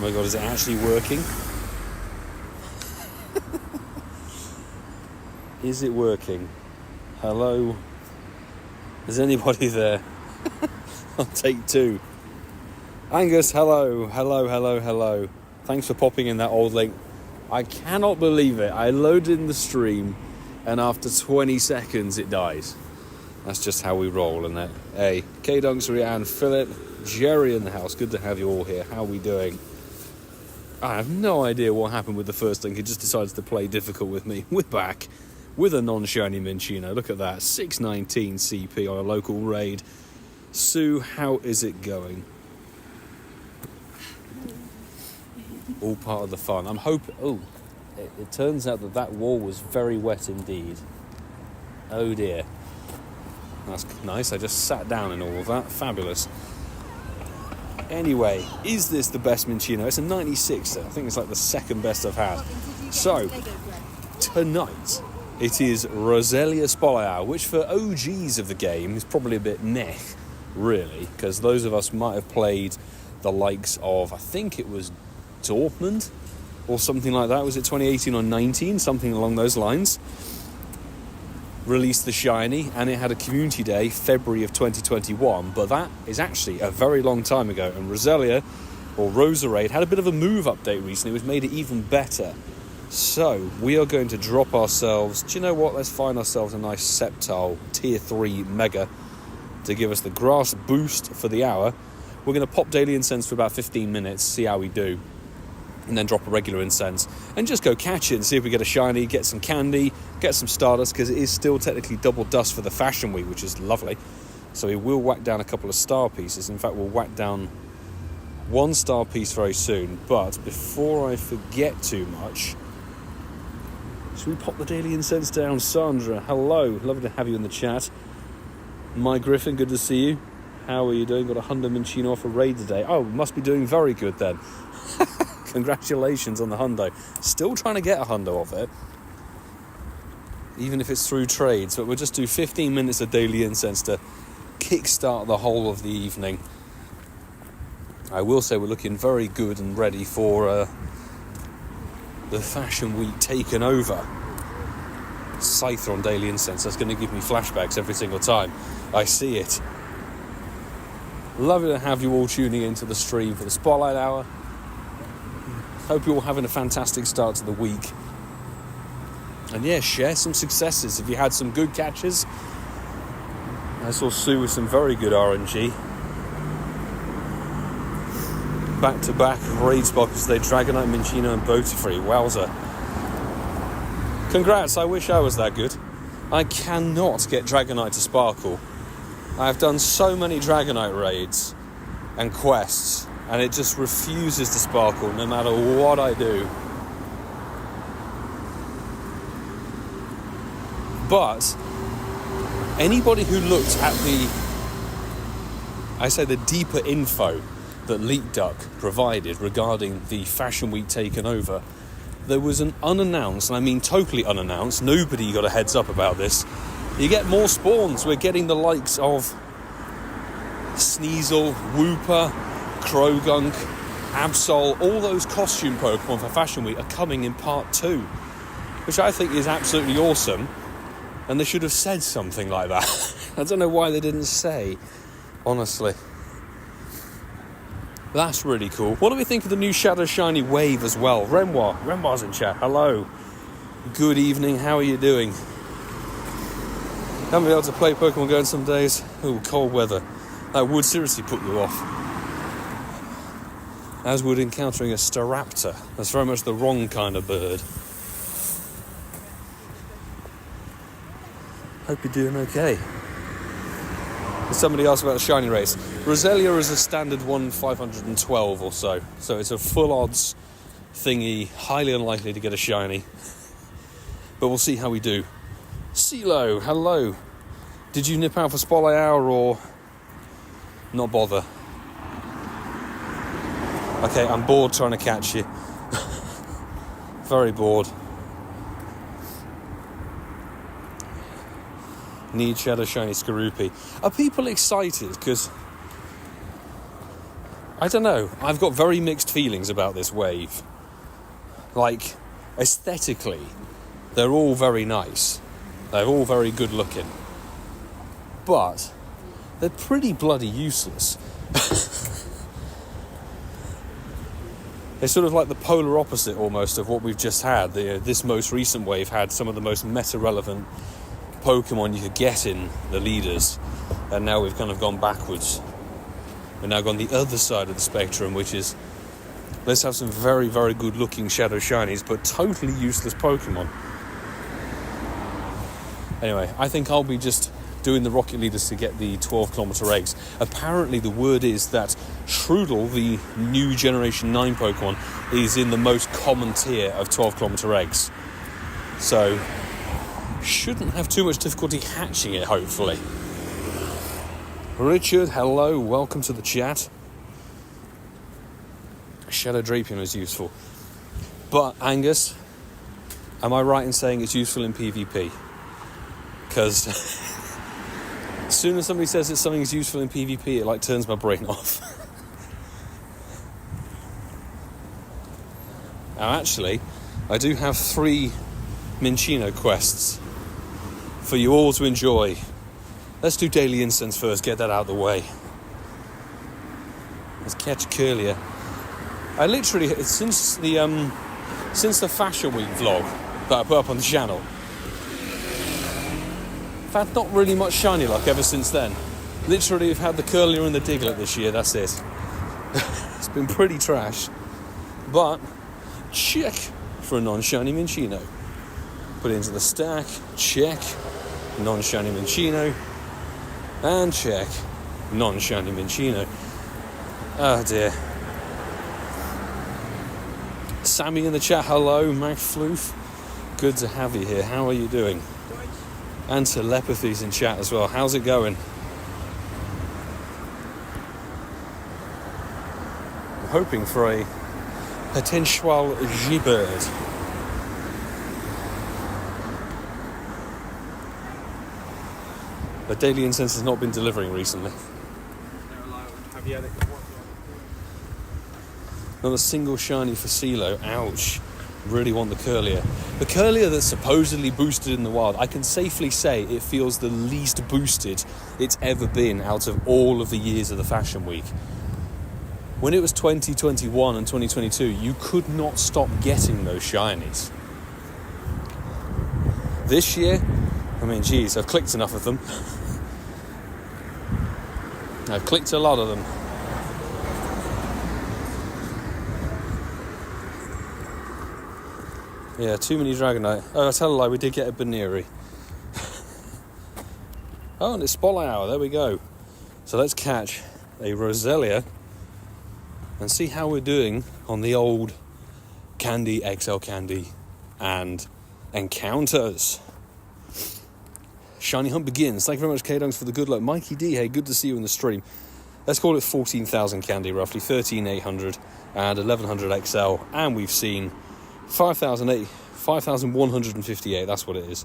my god, is it actually working? Is it working? Hello? Is anybody there? I'll take 2. Angus, hello. Thanks for popping in that old link. I cannot believe it. I loaded in the stream and after 20 seconds it died. That's just how we roll, isn't it? Hey, K-Dunks, Rianne, Philip, Jerry in the house. Good to have you all here. How are we doing? I have no idea what happened with the first link. It just decided to play difficult with me. We're back with a non-shiny Minccino. Look at that. 619 CP on a local raid. Sue, how is it going? All part of the fun. I'm hoping... Oh, it turns out that wall was very wet indeed. Oh dear. That's nice. I just sat down in all of that. Fabulous. Anyway, is this the best Minccino? It's a 96er. I think it's like the second best I've had. So, tonight, it is Roselia Spotlight Hour, which for OGs of the game is probably a bit meh, really, because those of us might have played the likes of, I think it was Dortmund, or something like that. Was it 2018 or 19? Something along those lines. Released the shiny, and it had a community day, February of 2021, but that is actually a very long time ago, and Roselia, or Roserade, had a bit of a move update recently, which made it even better. So, we are going to drop ourselves, do you know what, let's find ourselves a nice Sceptile Tier 3 Mega to give us the grass boost for the hour. We're going to pop daily incense for about 15 minutes, see how we do, and then drop a regular incense and just go catch it and see if we get a shiny, get some candy, get some Stardust, because it is still technically double dust for the Fashion Week, which is lovely. So we will whack down a couple of star pieces. In fact, we'll whack down 1 star piece very soon. But before I forget too much, should we pop the daily incense down? Sandra, hello, lovely to have you in the chat. My Griffin, good to see you. How are you doing? Got a hundo Minccino off a raid today. Oh, must be doing very good then. Congratulations on the hundo. Still trying to get a hundo of it, even if it's through trades, but we'll just do 15 minutes of daily incense to kickstart the whole of the evening. I will say we're looking very good and ready for the Fashion Week taken over. Scyther on daily incense, that's going to give me flashbacks every single time I see it. Lovely to have you all tuning into the stream for the Spotlight Hour. Hope you're all having a fantastic start to the week. And yeah, share some successes. If you had some good catches, I saw Sue with some very good RNG. Back-to-back raid sparkles today. Dragonite, Minccino and Butterfree. Wowza. Congrats, I wish I was that good. I cannot get Dragonite to sparkle. I've done so many Dragonite raids and quests, and it just refuses to sparkle no matter what I do. But anybody who looked at the deeper info that LeakDuck provided regarding the Fashion Week taken over, there was an unannounced, and I mean totally unannounced, nobody got a heads up about this. You get more spawns. We're getting the likes of Sneasel, Wooper, Krogunk, Absol, all those costume Pokemon for Fashion Week are coming in part 2, which I think is absolutely awesome, and they should have said something like that. I don't know why they didn't say, honestly. That's really cool. What do we think of the new Shadow Shiny wave as well? Renoir's in chat. Hello. Good evening. How are you doing? Haven't been able to play Pokemon Go in some days. Oh, cold weather. That would seriously put you off. As would encountering a Staraptor. That's very much the wrong kind of bird. Hope you're doing okay. Somebody asked about the shiny race. Roselia is a standard 1/512 or so. So it's a full odds thingy. Highly unlikely to get a shiny. But we'll see how we do. CeeLo, hello. Did you nip out for Spotlight Hour or not bother? Okay, I'm bored trying to catch you. Very bored. Need Shadow Shiny Skorupi. Are people excited? Because I don't know. I've got very mixed feelings about this wave. Like, aesthetically, they're all very nice. They're all very good looking. But they're pretty bloody useless. They're sort of like the polar opposite almost of what we've just had. This most recent wave had some of the most meta-relevant Pokémon you could get in the leaders. And now we've kind of gone backwards. We've now gone the other side of the spectrum, which is, let's have some very, very good looking Shadow Shinies, but totally useless Pokemon. Anyway, I think I'll be just doing the Rocket Leaders to get the 12-kilometer eggs. Apparently the word is that Trudel, the new Generation 9 Pokemon, is in the most common tier of 12-kilometer eggs. So, shouldn't have too much difficulty hatching it, hopefully. Richard, hello, welcome to the chat. Shadow Drapion is useful. But, Angus, am I right in saying it's useful in PvP? Because as soon as somebody says that something's useful in PvP, it like turns my brain off. Now, actually, I do have 3 Minccino quests for you all to enjoy. Let's do Daily Incense first, get that out of the way. Let's catch Curlier. I literally, since the Fashion Week vlog that I put up on the channel, I've had not really much shiny luck ever since then. Literally, we've had the Curlier and the Diglett this year, that's it. It's been pretty trash. But, check for a non-shiny Minccino. Put it into the stack, check, non-shiny Minccino. And check, non-shiny Minccino. Oh dear. Sammy in the chat, hello, MacFloof. Good to have you here, how are you doing? And Telepathy's in chat as well, how's it going? I'm hoping for a potential G-Bird. But Daily Incense has not been delivering recently. Have you had it? Not a single shiny for CeeLo. Ouch. Really want the Curlier. The Curlier that's supposedly boosted in the wild, I can safely say it feels the least boosted it's ever been out of all of the years of the Fashion Week. When it was 2021 and 2022, you could not stop getting those shinies. This year, I mean, geez, I've clicked enough of them. I've clicked a lot of them. Yeah, too many Dragonite. Oh, I tell a lie, we did get a Baneri. Oh, and it's Spotlight Hour, there we go. So let's catch a Roselia and see how we're doing on the old Candy, XL Candy, and Encounters. Shiny Hunt begins. Thank you very much, K-Dunks, for the good luck. Mikey D, hey, good to see you in the stream. Let's call it 14,000 candy, roughly 13,800 and 1,100 XL, and we've seen 5,158, that's what it is.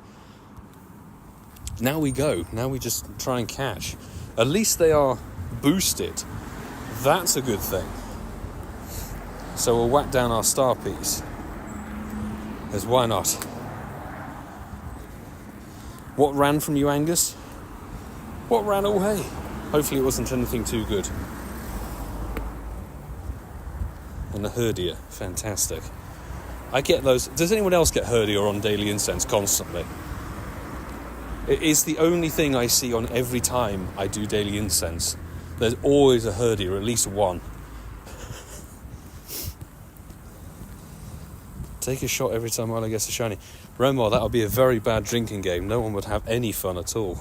Now we go. Now we just try and catch. At least they are boosted. That's a good thing. So we'll whack down our star piece. Because why not? What ran from you, Angus? What ran? Oh, hey. Hopefully it wasn't anything too good. And the Herdier. Fantastic. I get those. Does anyone else get Herdier on Daily Incense constantly? It is the only thing I see on every time I do Daily Incense. There's always a Herdier, at least one. Take a shot every time Milo gets a shiny. Remo, that would be a very bad drinking game. No one would have any fun at all.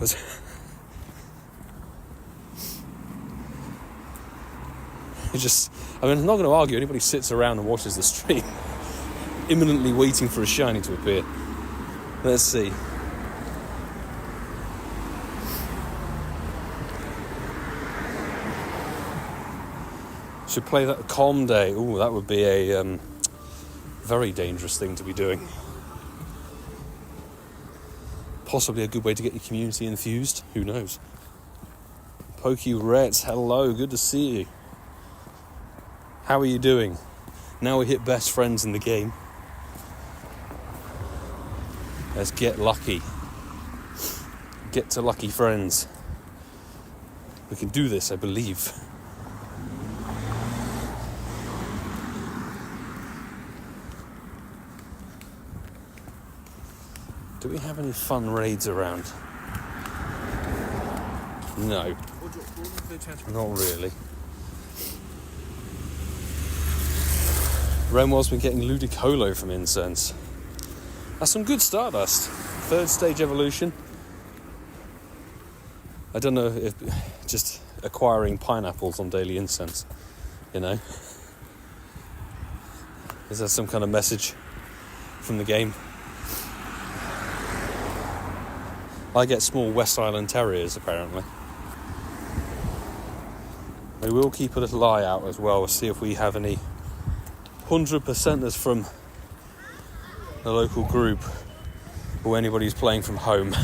I'm not going to argue. Anybody sits around and watches the stream, imminently waiting for a shiny to appear. Let's see. Should play that Calm Day. Ooh, that would be a very dangerous thing to be doing. Possibly a good way to get your community infused. Who knows? Pokey Rets, hello, good to see you. How are you doing? Now we hit best friends in the game. Let's get lucky. Get to lucky friends. We can do this, I believe. Do we have any fun raids around? No, not really. Renwell's been getting Ludicolo from Incense. That's some good Stardust. 3rd stage evolution. I don't know if just acquiring pineapples on daily incense, you know. Is that some kind of message from the game? I get small West Island Terriers, apparently. We will keep a little eye out as well, see if we have any 100%ers from the local group or anybody who's playing from home.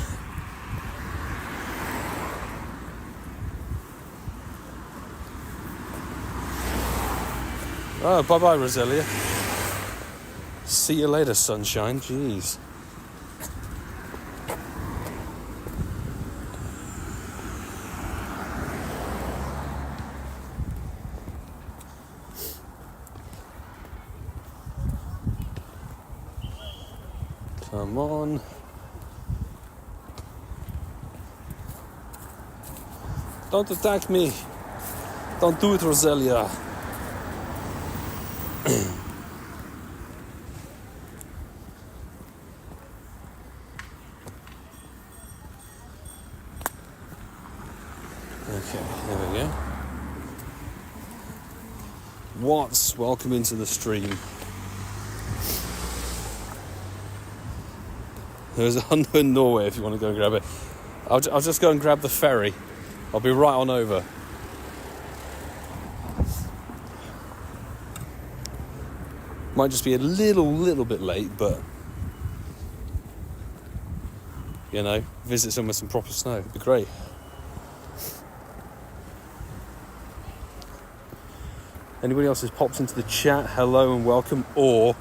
Oh, bye-bye, Roselia. See you later, sunshine. Jeez. Come on. Don't attack me. Don't do it, Roselia. Okay, there we go. Watts, welcome into the stream. There's a hundo in Norway if you want to go and grab it. I'll just go and grab the ferry. I'll be right on over. Might just be a little bit late, but you know, visit somewhere with some proper snow. It'd be great. Anybody else who's popped into the chat, hello and welcome, or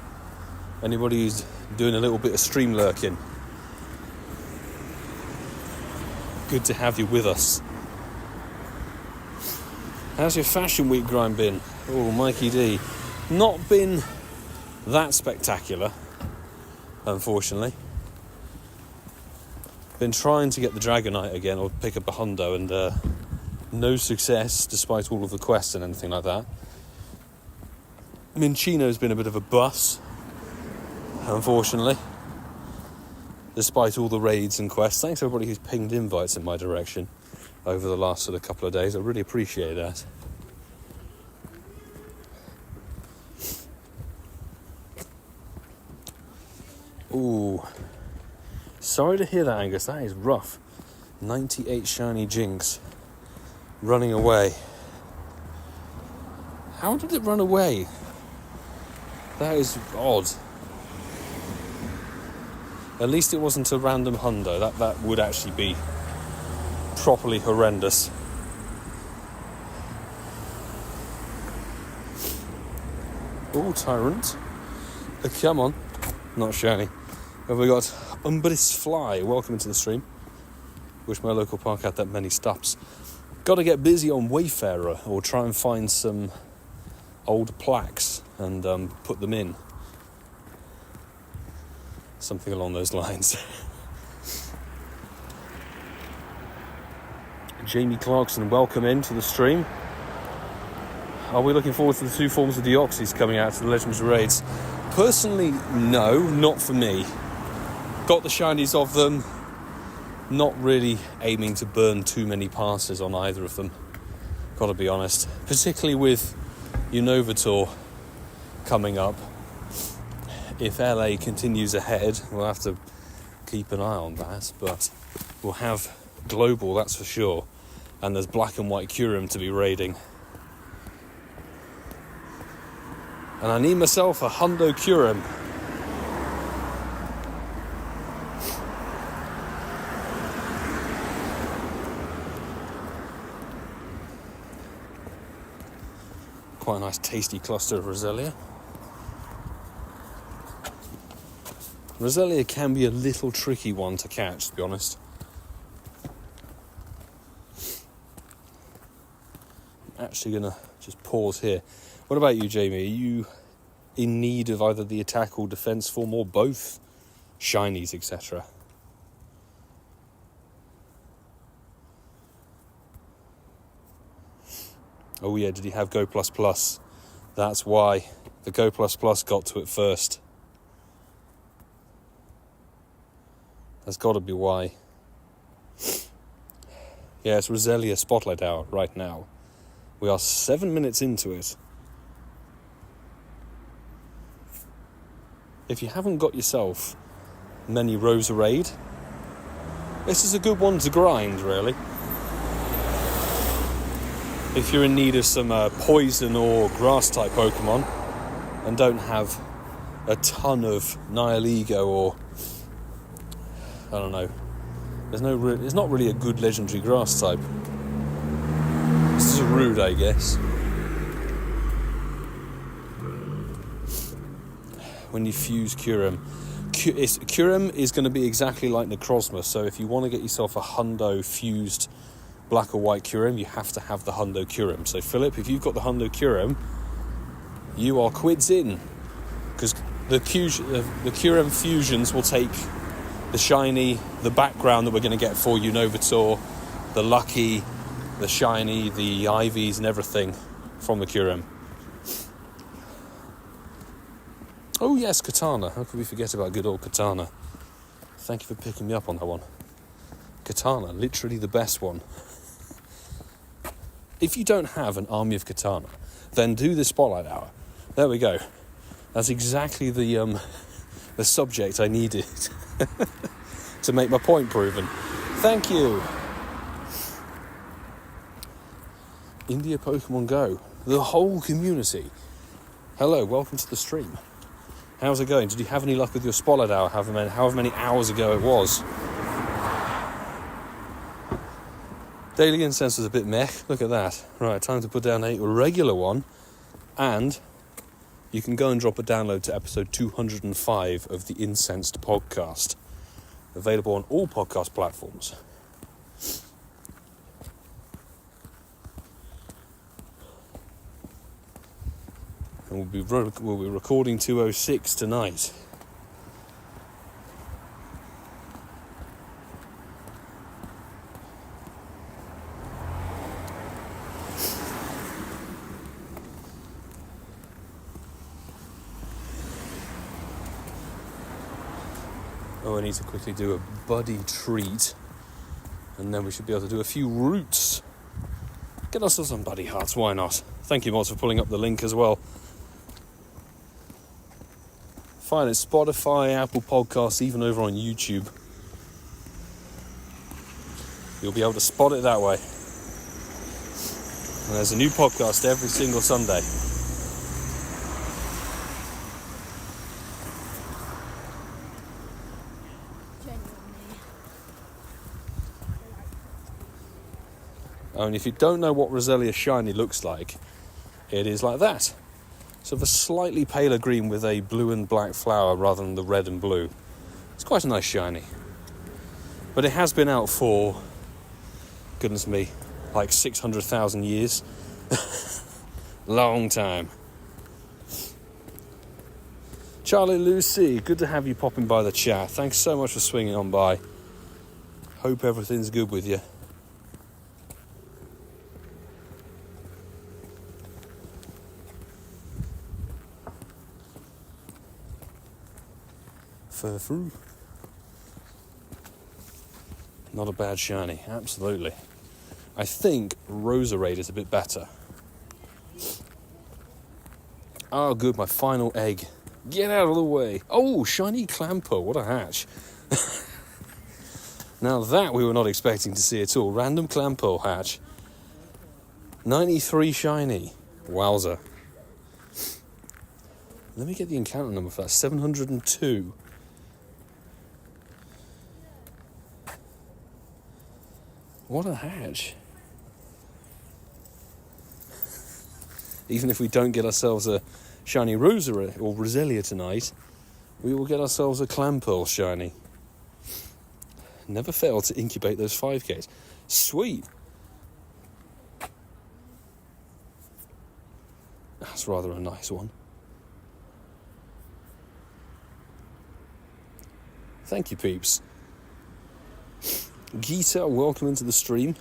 anybody who's doing a little bit of stream lurking, good to have you with us. How's your fashion week grind been? Oh, Mikey D. Not been that spectacular, unfortunately. Been trying to get the Dragonite again, or pick up a hundo, and no success, despite all of the quests and anything like that. Minchino's been a bit of a bus, unfortunately, despite all the raids and quests. Thanks to everybody who's pinged invites in my direction over the last sort of couple of days. I really appreciate that. Ooh. Sorry to hear that, Angus. That is rough. 98 shiny Jinx running away. How did it run away? That is odd. At least it wasn't a random hundo. That would actually be properly horrendous. Oh, Tyrant. Come on. Not shiny. Have we got Umbris Fly? Welcome into the stream. Wish my local park had that many stops. Got to get busy on Wayfarer, or try and find some old plaques and put them in. Something along those lines. Jamie Clarkson, welcome into the stream. Are we looking forward to the 2 forms of Deoxys coming out to the Legends Raids? Personally, no, not for me. Got the shinies of them. Not really aiming to burn too many passes on either of them. Gotta be honest. Particularly with Unovator coming up. If LA continues ahead, we'll have to keep an eye on that, but we'll have global, that's for sure. And there's black and white Kyurem to be raiding. And I need myself a hundo Kyurem. quite a nice tasty cluster of Roselia. Roselia can be a little tricky one to catch, to be honest. I'm actually going to just pause here. What about you, Jamie? Are you in need of either the attack or defense form or both? Shinies, etc. Oh yeah, did he have Go++? That's why the Go++ got to it first. That's got to be why. Yeah, it's Roselia Spotlight Hour right now. We are 7 minutes into it. If you haven't got yourself many Roserade, this is a good one to grind, really. If you're in need of some poison or grass-type Pokémon and don't have a ton of Nihilego or, I don't know, there's not really a good legendary grass type. This is a rude, I guess. When you fuse Kyurem. Kyurem is going to be exactly like Necrozma, so if you want to get yourself a hundo fused black or white Kyurem, you have to have the hundo Kyurem. So Philip, if you've got the hundo Kyurem, you are quids in, because the Kyurem fusions will take the shiny, the background that we're going to get for you, Novator, the lucky, the shiny, the Ivies and everything from the Kyurem. Oh yes, Katana. How could we forget about good old Katana? Thank you for picking me up on that one. Katana, literally the best one. If you don't have an army of Katana, then do the Spotlight Hour. There we go. That's exactly the subject I needed to make my point proven. Thank you. India Pokemon Go. The whole community. Hello, welcome to the stream. How's it going? Did you have any luck with your Spotlight Hour, however many hours ago it was? Daily incense was a bit meh. Look at that. Right, time to put down a regular one. And you can go and drop a download to episode 205 of the Incensed podcast. Available on all podcast platforms. And we'll be recording 206 tonight. Oh, I need to quickly do a buddy treat, and then we should be able to do a few roots. Get ourselves some buddy hearts, why not? Thank you, Mods, for pulling up the link as well. Find it Spotify, Apple Podcasts, even over on YouTube. You'll be able to spot it that way. And there's a new podcast every single Sunday. Oh, and if you don't know what Roselia Shiny looks like, it is like that. Sort of a slightly paler green with a blue and black flower rather than the red and blue. It's quite a nice shiny. But it has been out for, goodness me, like 600,000 years. Long time. Charlie Lucy, good to have you popping by the chat. Thanks so much for swinging on by. Hope everything's good with you. Through. Not a bad shiny, absolutely. I think Roserade is a bit better. Oh, good, my final egg. Get out of the way. Oh, shiny Clampo, what a hatch. Now that we were not expecting to see at all. Random Clampo hatch. 93 shiny. Wowza. Let me get the encounter number for that. 702. What a hatch. Even if we don't get ourselves a shiny Roselia tonight, we will get ourselves a Clampearl shiny. Never fail to incubate those 5Ks. Sweet. That's rather a nice one. Thank you, peeps. Geeta, welcome into the stream.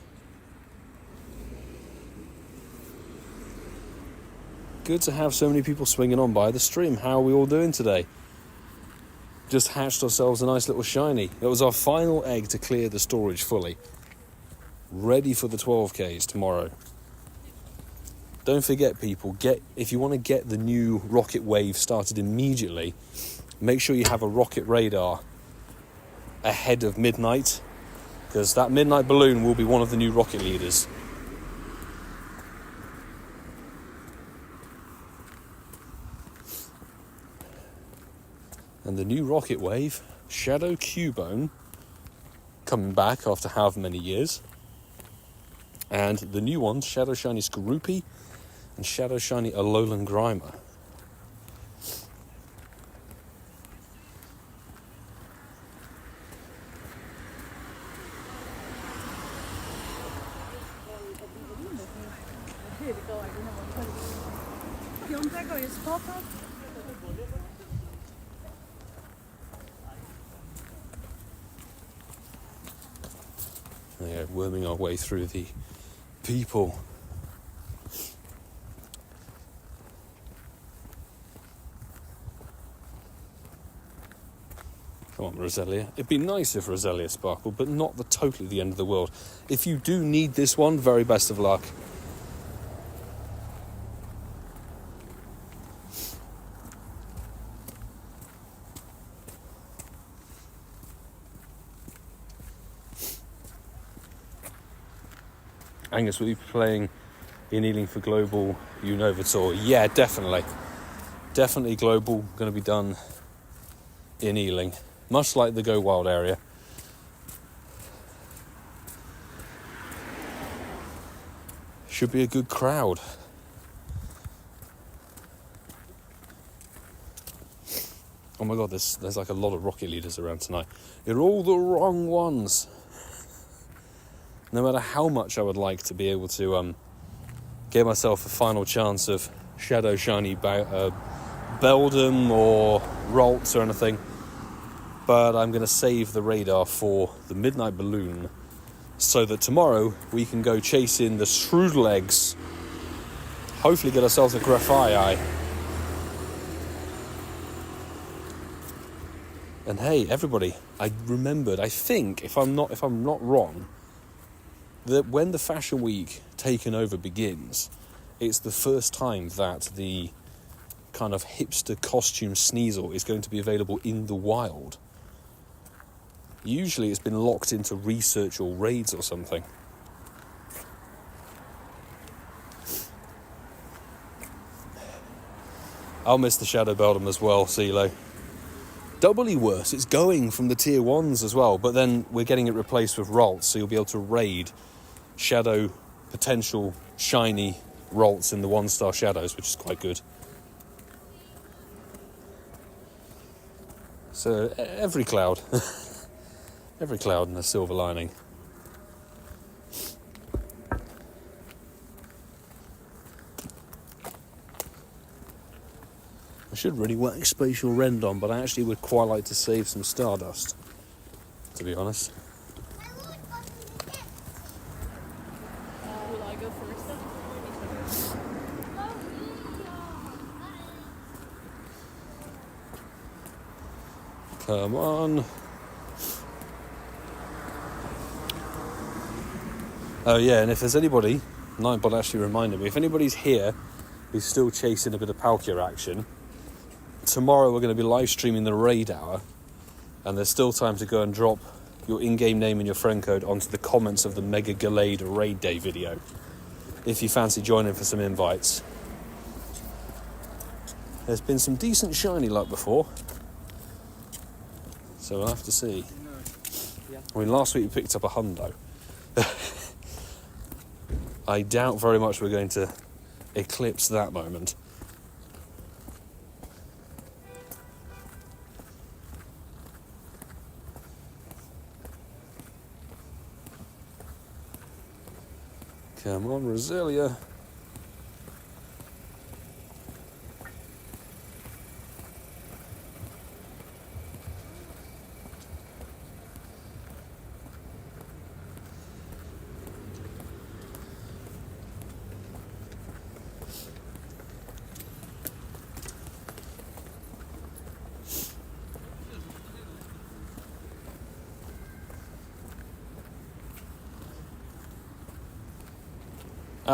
Good to have so many people swinging on by the stream. How are we all doing today? Just hatched ourselves a nice little shiny. It was our final egg to clear the storage fully. Ready for the 12Ks tomorrow. Don't forget, people, if you want to get the new rocket wave started immediately, make sure you have a rocket radar ahead of midnight, because that midnight balloon will be one of the new rocket leaders. And the new rocket wave, Shadow Cubone, coming back after however many years. And the new ones, Shadow Shiny Skorupi and Shadow Shiny Alolan Grimer. Yeah, worming our way through the people. Come on, Roselia. It'd be nice if Roselia sparkled, but not totally the end of the world. If you do need this one, very best of luck. Angus, will you be playing in Ealing for Global Unova Tour? Yeah, definitely. Definitely global, going to be done in Ealing. Much like the Go Wild area. Should be a good crowd. Oh my god, there's like a lot of rocket leaders around tonight. They're all the wrong ones. No matter how much I would like to be able to get myself a final chance of Shadow Shiny Beldum or Ralts or anything, but I'm going to save the radar for the Midnight Balloon so that tomorrow we can go chasing the Shroodle eggs. Hopefully get ourselves a Grafai. And hey, everybody, I remembered, I think, if I'm not wrong, that when the Fashion Week Taken Over begins, it's the first time that the kind of hipster costume Sneasel is going to be available in the wild. Usually it's been locked into research or raids or something. I'll miss the Shadow Beldum as well, CeeLo. Doubly worse, it's going from the tier 1s as well, but then we're getting it replaced with Ralts, so you'll be able to raid Shadow potential shiny Ralts in the 1-star Shadows, which is quite good. So every cloud in a silver lining. I should really whack Spatial Rend on, but I actually would quite like to save some Stardust, to be honest. Will I go first? Come on. Oh yeah, and if there's anybody, Nightbot actually reminded me, if anybody's here who's still chasing a bit of Palkia action, tomorrow we're going to be live streaming the raid hour, and there's still time to go and drop your in-game name and your friend code onto the comments of the Mega Gallade Raid Day video, if you fancy joining for some invites. There's been some decent shiny luck before, so we'll have to see. I mean, last week we picked up a hundo. I doubt very much we're going to eclipse that moment. Come on, Roselia.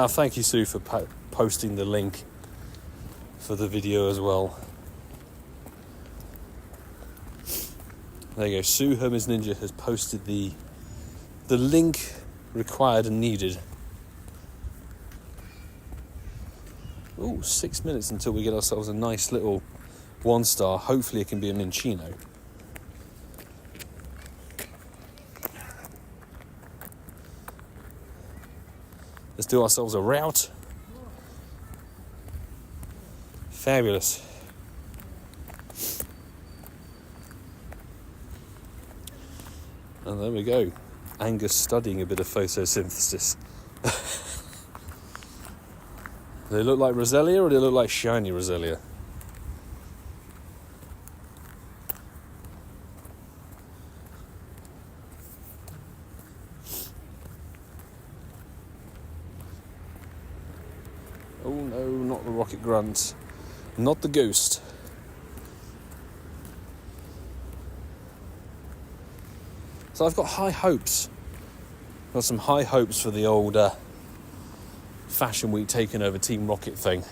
Thank you, Sue, for posting the link for the video as well. There you go. Sue Hermes Ninja has posted the link required and needed. Ooh, 6 minutes until we get ourselves a nice little 1-star. Hopefully it can be a Minccino. Let's do ourselves a route. Fabulous. And there we go. Angus studying a bit of photosynthesis. Do they look like Roselia or do they look like shiny Roselia? Oh no, not the rocket grunt. Not the ghost. So I've got high hopes. Got some high hopes for the old Fashion Week taking over Team Rocket thing.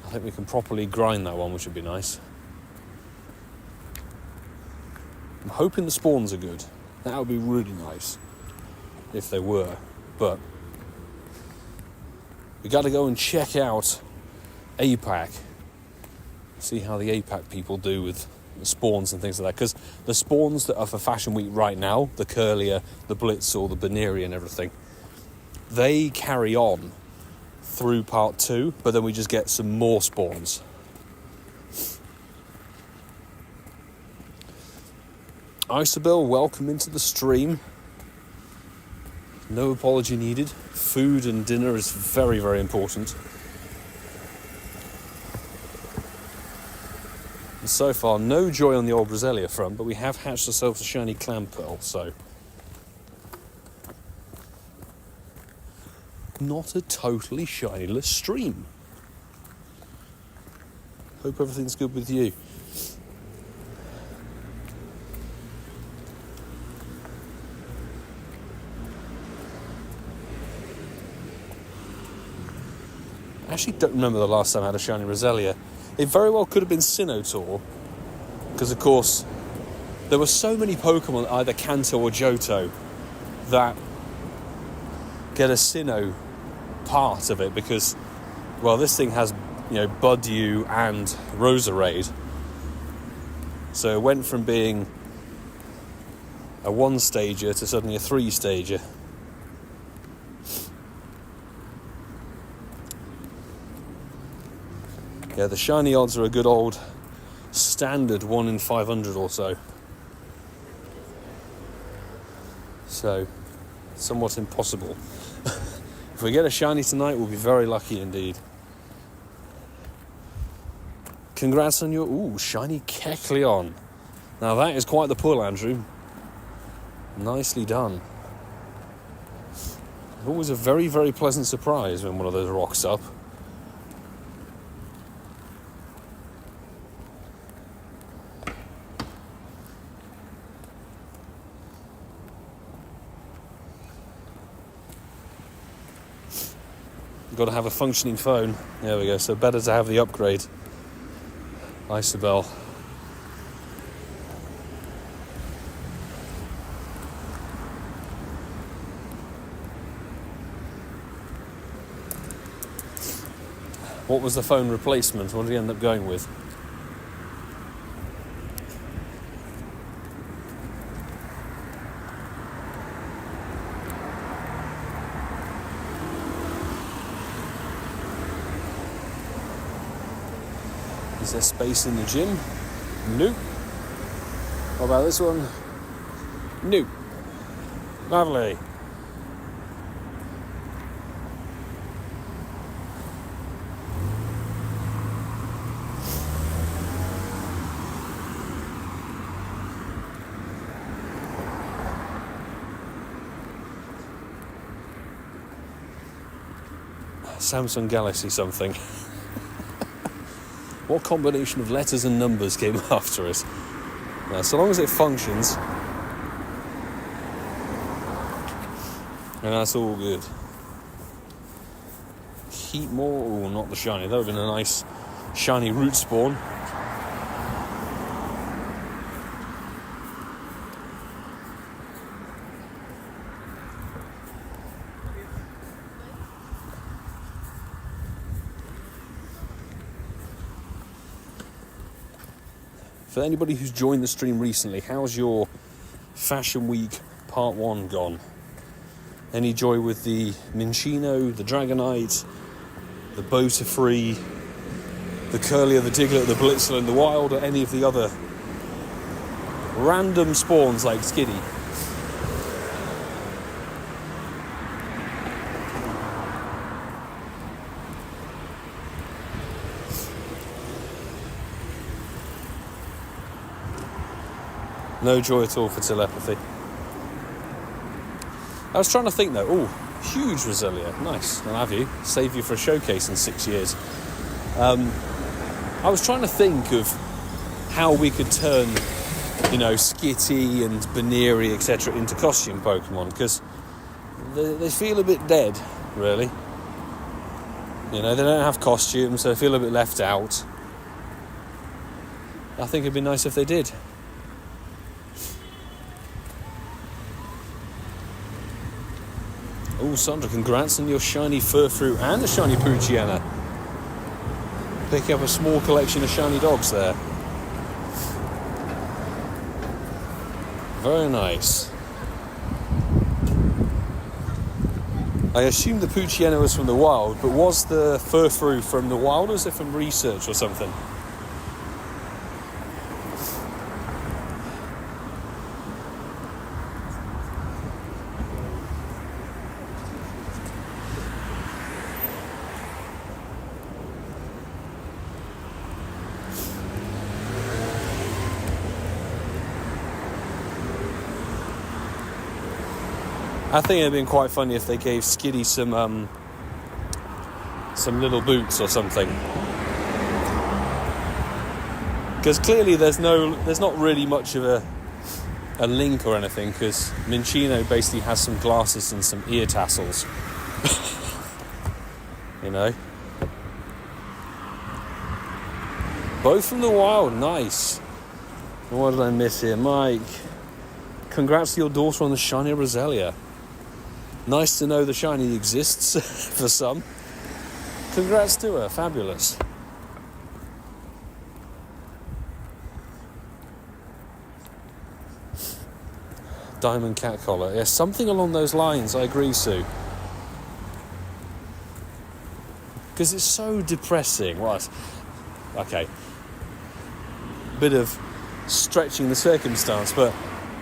I think we can properly grind that one, which would be nice. I'm hoping the spawns are good. That would be really nice if they were. But we got to go and check out APAC. See how the APAC people do with the spawns and things like that. Because the spawns that are for Fashion Week right now, the Curlier, the Blitzel, the Baneri and everything, they carry on through part 2, but then we just get some more spawns. Isabel, welcome into the stream. No apology needed. Food and dinner is very, very important. And so far, no joy on the old Roselia front, but we have hatched ourselves a shiny clam pearl, so not a totally shinyless stream. Hope everything's good with you. I actually don't remember the last time I had a shiny Roselia. It very well could have been Sinnoh, because of course there were so many Pokemon, either Kanto or Johto, that get a Sinnoh part of it, because, well, this thing has, Budew and Roserade. So it went from being a 1-stager to suddenly a 3-stager. Yeah, the shiny odds are a good old standard 1 in 500 or so. So, somewhat impossible. If we get a shiny tonight, we'll be very lucky indeed. Congrats on your... shiny Kecleon. Now that is quite the pull, Andrew. Nicely done. Always a very, very pleasant surprise when one of those rocks up. Got to have a functioning phone. There we go. So better to have the upgrade. Isabel. What was the phone replacement? What did he end up going with? Is there space in the gym? Nope. What about this one? Nope. Lovely. Samsung Galaxy something. What combination of letters and numbers came after us? Now, so long as it functions, and that's all good. Keep more. Oh, not the shiny. That would have been a nice shiny root spawn. For anybody who's joined the stream recently, how's your Fashion Week Part 1 gone? Any joy with the Minccino, the Dragonite, the Butterfree, the Curlier, the Diglett, the Blitzel in the wild, or any of the other random spawns like Skiddy? No joy at all for telepathy. I was trying to think though. Oh, huge Roselia. Nice. I'll have you. Save you for a showcase in 6 years. I was trying to think of how we could turn, Skitty and Baneri, etc. into costume Pokemon, because they feel a bit dead, really. They don't have costumes, so they feel a bit left out. I think it'd be nice if they did. Oh, Sandra, congrats on your shiny Furfrou and a shiny Poochyena. Picking up a small collection of shiny dogs there. Very nice. I assume the Poochyena was from the wild, but was the Furfrou from the wild or is it from research or something? I think it'd been quite funny if they gave Skiddy some little boots or something. Because clearly there's not really much of a link or anything, because Minccino basically has some glasses and some ear tassels. Both from the wild, nice. What did I miss here? Mike, congrats to your daughter on the shiny Roselia. Nice to know the shiny exists for some. Congrats to her, fabulous. Diamond cat collar. Yeah, something along those lines, I agree, Sue. Because it's so depressing. What? Okay. Bit of stretching the circumstance, but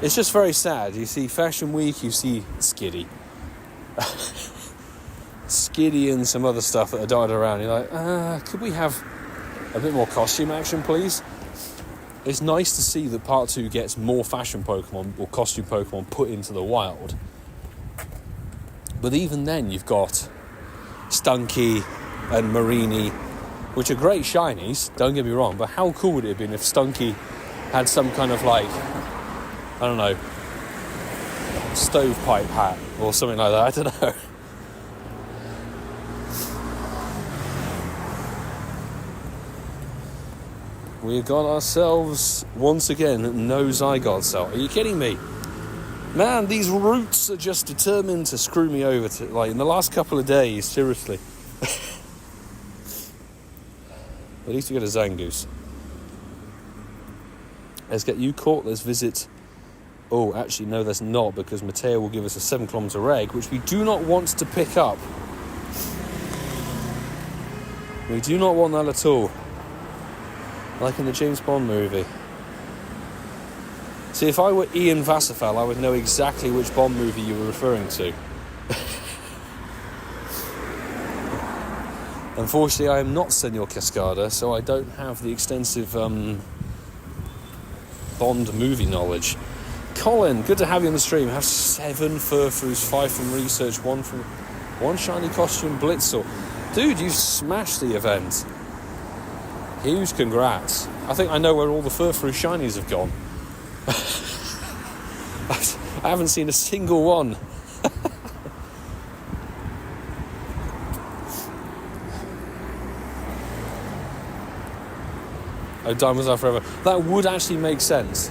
it's just very sad. You see Fashion Week, you see Skiddy. Skiddy and some other stuff that are dotted around. You're like, could we have a bit more costume action, please? It's nice to see that Part 2 gets more fashion Pokemon or costume Pokemon put into the wild. But even then, you've got Stunky and Marini, which are great shinies, don't get me wrong, but how cool would it have been if Stunky had some kind of stovepipe hat or something like that, I don't know. We've got ourselves, once again, no Zygarde cell. Are you kidding me? Man, these roots are just determined to screw me over in the last couple of days, seriously. At least we get a Zangoose. Let's get you caught, let's visit... Oh, actually, no, there's not, because Mateo will give us a 7-kilometre egg, which we do not want to pick up. We do not want that at all. Like in the James Bond movie. See, if I were Ian Vassafel, I would know exactly which Bond movie you were referring to. Unfortunately, I am not Senor Cascada, so I don't have the extensive Bond movie knowledge. Colin, good to have you on the stream. I have 7 furfroos, 5 from research, 1 shiny costume Blitzel. Dude, you've smashed the event. Huge congrats. I think I know where all the furfroo shinies have gone. I haven't seen a single one. Oh, diamonds are forever. That would actually make sense.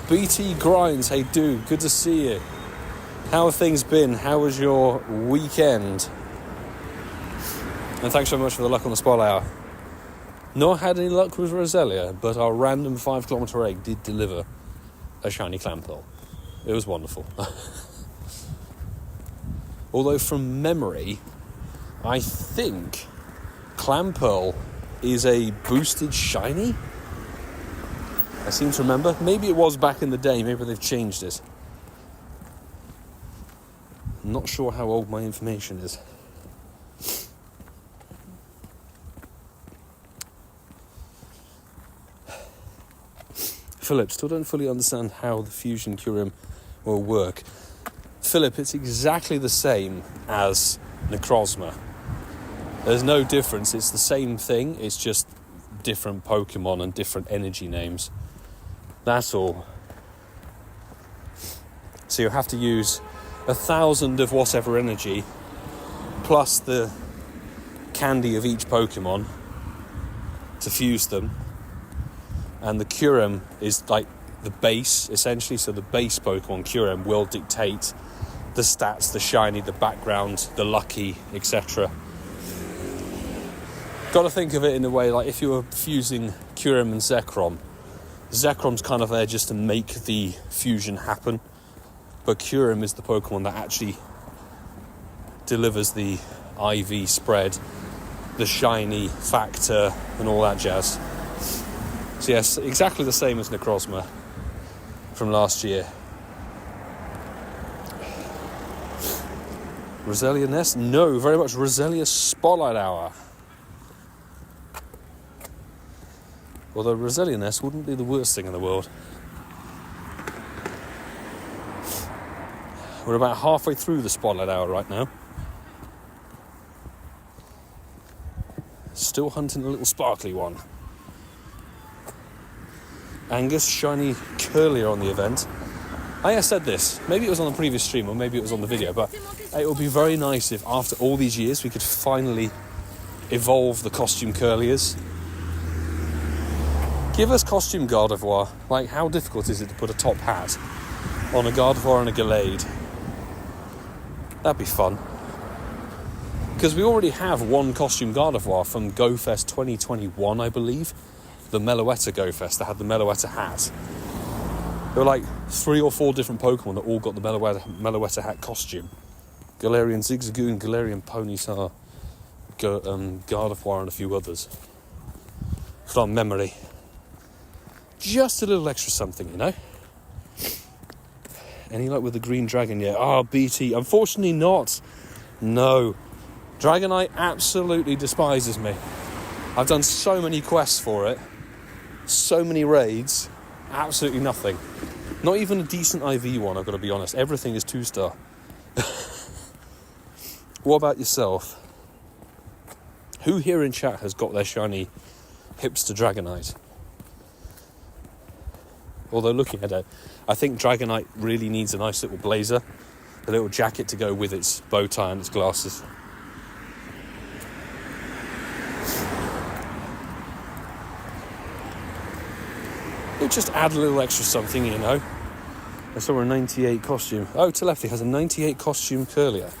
BT Grinds, hey dude, good to see you. How have things been? How was your weekend? And thanks so much for the luck on the spotlight hour. Not had any luck with Roselia, but our random 5-kilometre egg did deliver a shiny clam pearl. It was wonderful. Although from memory, I think clam pearl is a boosted shiny. I seem to remember. Maybe it was back in the day. Maybe they've changed it. I'm not sure how old my information is. Philip, still don't fully understand how the fusion Curium will work. Philip, it's exactly the same as Necrozma. There's no difference. It's the same thing. It's just different Pokemon and different energy names. That's all. So you have to use 1,000 of whatever energy plus the candy of each Pokemon to fuse them. And the Curium is like the base, essentially. So the base Pokemon Curium will dictate the stats, the shiny, the background, the lucky, etc. Got to think of it in a way like if you were fusing Curium and Zekrom. Zekrom's kind of there just to make the fusion happen. But Curium is the Pokemon that actually delivers the IV spread, the shiny factor, and all that jazz. So yes, exactly the same as Necrozma from last year. Roselia Nest? No, very much Roselia Spotlight Hour. Although Roselia Nest wouldn't be the worst thing in the world. We're about halfway through the Spotlight Hour right now. Still hunting a little sparkly one. Angus, shiny Curlier on the event. I said this, maybe it was on the previous stream or maybe it was on the video, but it would be very nice if after all these years we could finally evolve the costume Curliers. Give us costume Gardevoir. Like, how difficult is it to put a top hat on a Gardevoir and a Gallade? That'd be fun. Because we already have one costume Gardevoir from GoFest 2021, I believe. The Meloetta GoFest that had the Meloetta hat. There were like 3 or 4 different Pokemon that all got the Meloetta hat costume. Galarian Zigzagoon, Galarian Ponyta, Gardevoir and a few others. From memory. Just a little extra something, you know? Any luck with the green dragon yet? BT, unfortunately not. No. Dragonite absolutely despises me. I've done so many quests for it. So many raids, absolutely nothing. Not even a decent IV one, I've got to be honest. Everything is 2-star. What about yourself? Who here in chat has got their shiny hipster Dragonite? Although looking at it, I think Dragonite really needs a nice little blazer, a little jacket to go with its bow tie and its glasses. It just add a little extra something, you know. I saw a 98 costume. Oh, Telepathy has a 98 costume Curlier.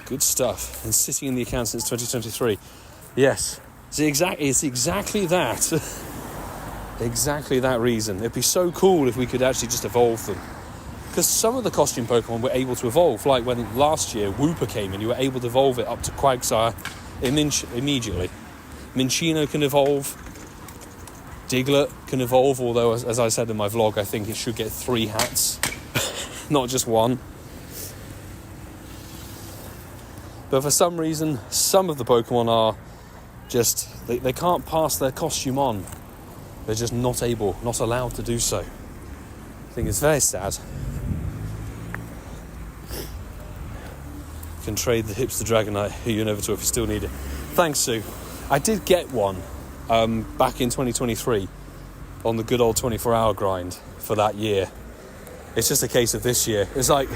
Good stuff. And sitting in the account since 2023. Yes, it's exactly that. Exactly that reason. It'd be so cool if we could actually just evolve them. Because some of the costume Pokemon were able to evolve. Like when last year Wooper came in, you were able to evolve it up to Quagsire immediately. Minccino can evolve. Diglett can evolve, although, as I said in my vlog, I think it should get 3 hats, not just 1. But for some reason, some of the Pokemon are just... They can't pass their costume on. They're just not allowed to do so. I think it's very sad. You can trade the hipster Dragonite, who you never took if you still need it. Thanks, Sue. I did get one back in 2023 on the good old 24-hour grind for that year. It's just a case of this year. It's like,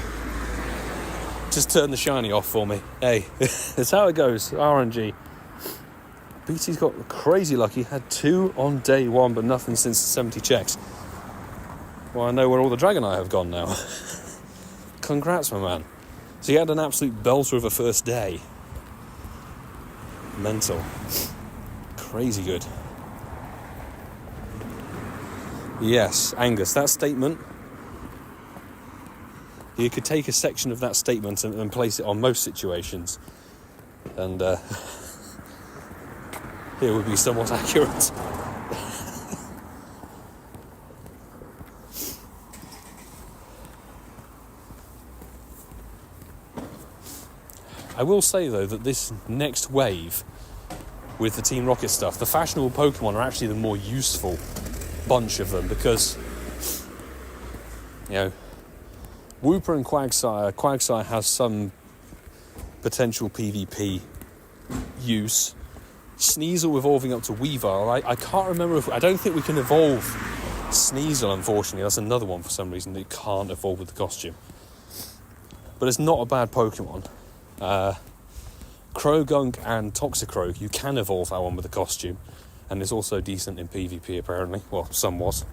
just turn the shiny off for me. Hey, that's how it goes. RNG. BT's got crazy lucky. Had 2 on day 1, but nothing since the 70 checks. Well, I know where all the Dragonite have gone now. Congrats, my man. So you had an absolute belter of a first day. Mental. Crazy good. Yes, Angus, that statement, you could take a section of that statement and place it on most situations, and it would be somewhat accurate. I will say, though, that this next wave with the Team Rocket stuff, the fashionable Pokemon are actually the more useful bunch of them, because, you know, Wooper and Quagsire has some potential PvP use. Sneasel evolving up to Weavile, I can't remember I don't think we can evolve Sneasel, unfortunately. That's another one for some reason that can't evolve with the costume. But it's not a bad Pokemon. Krogunk and Toxicroak, you can evolve that one with the costume, and it's also decent in PvP apparently. Well, somewhat.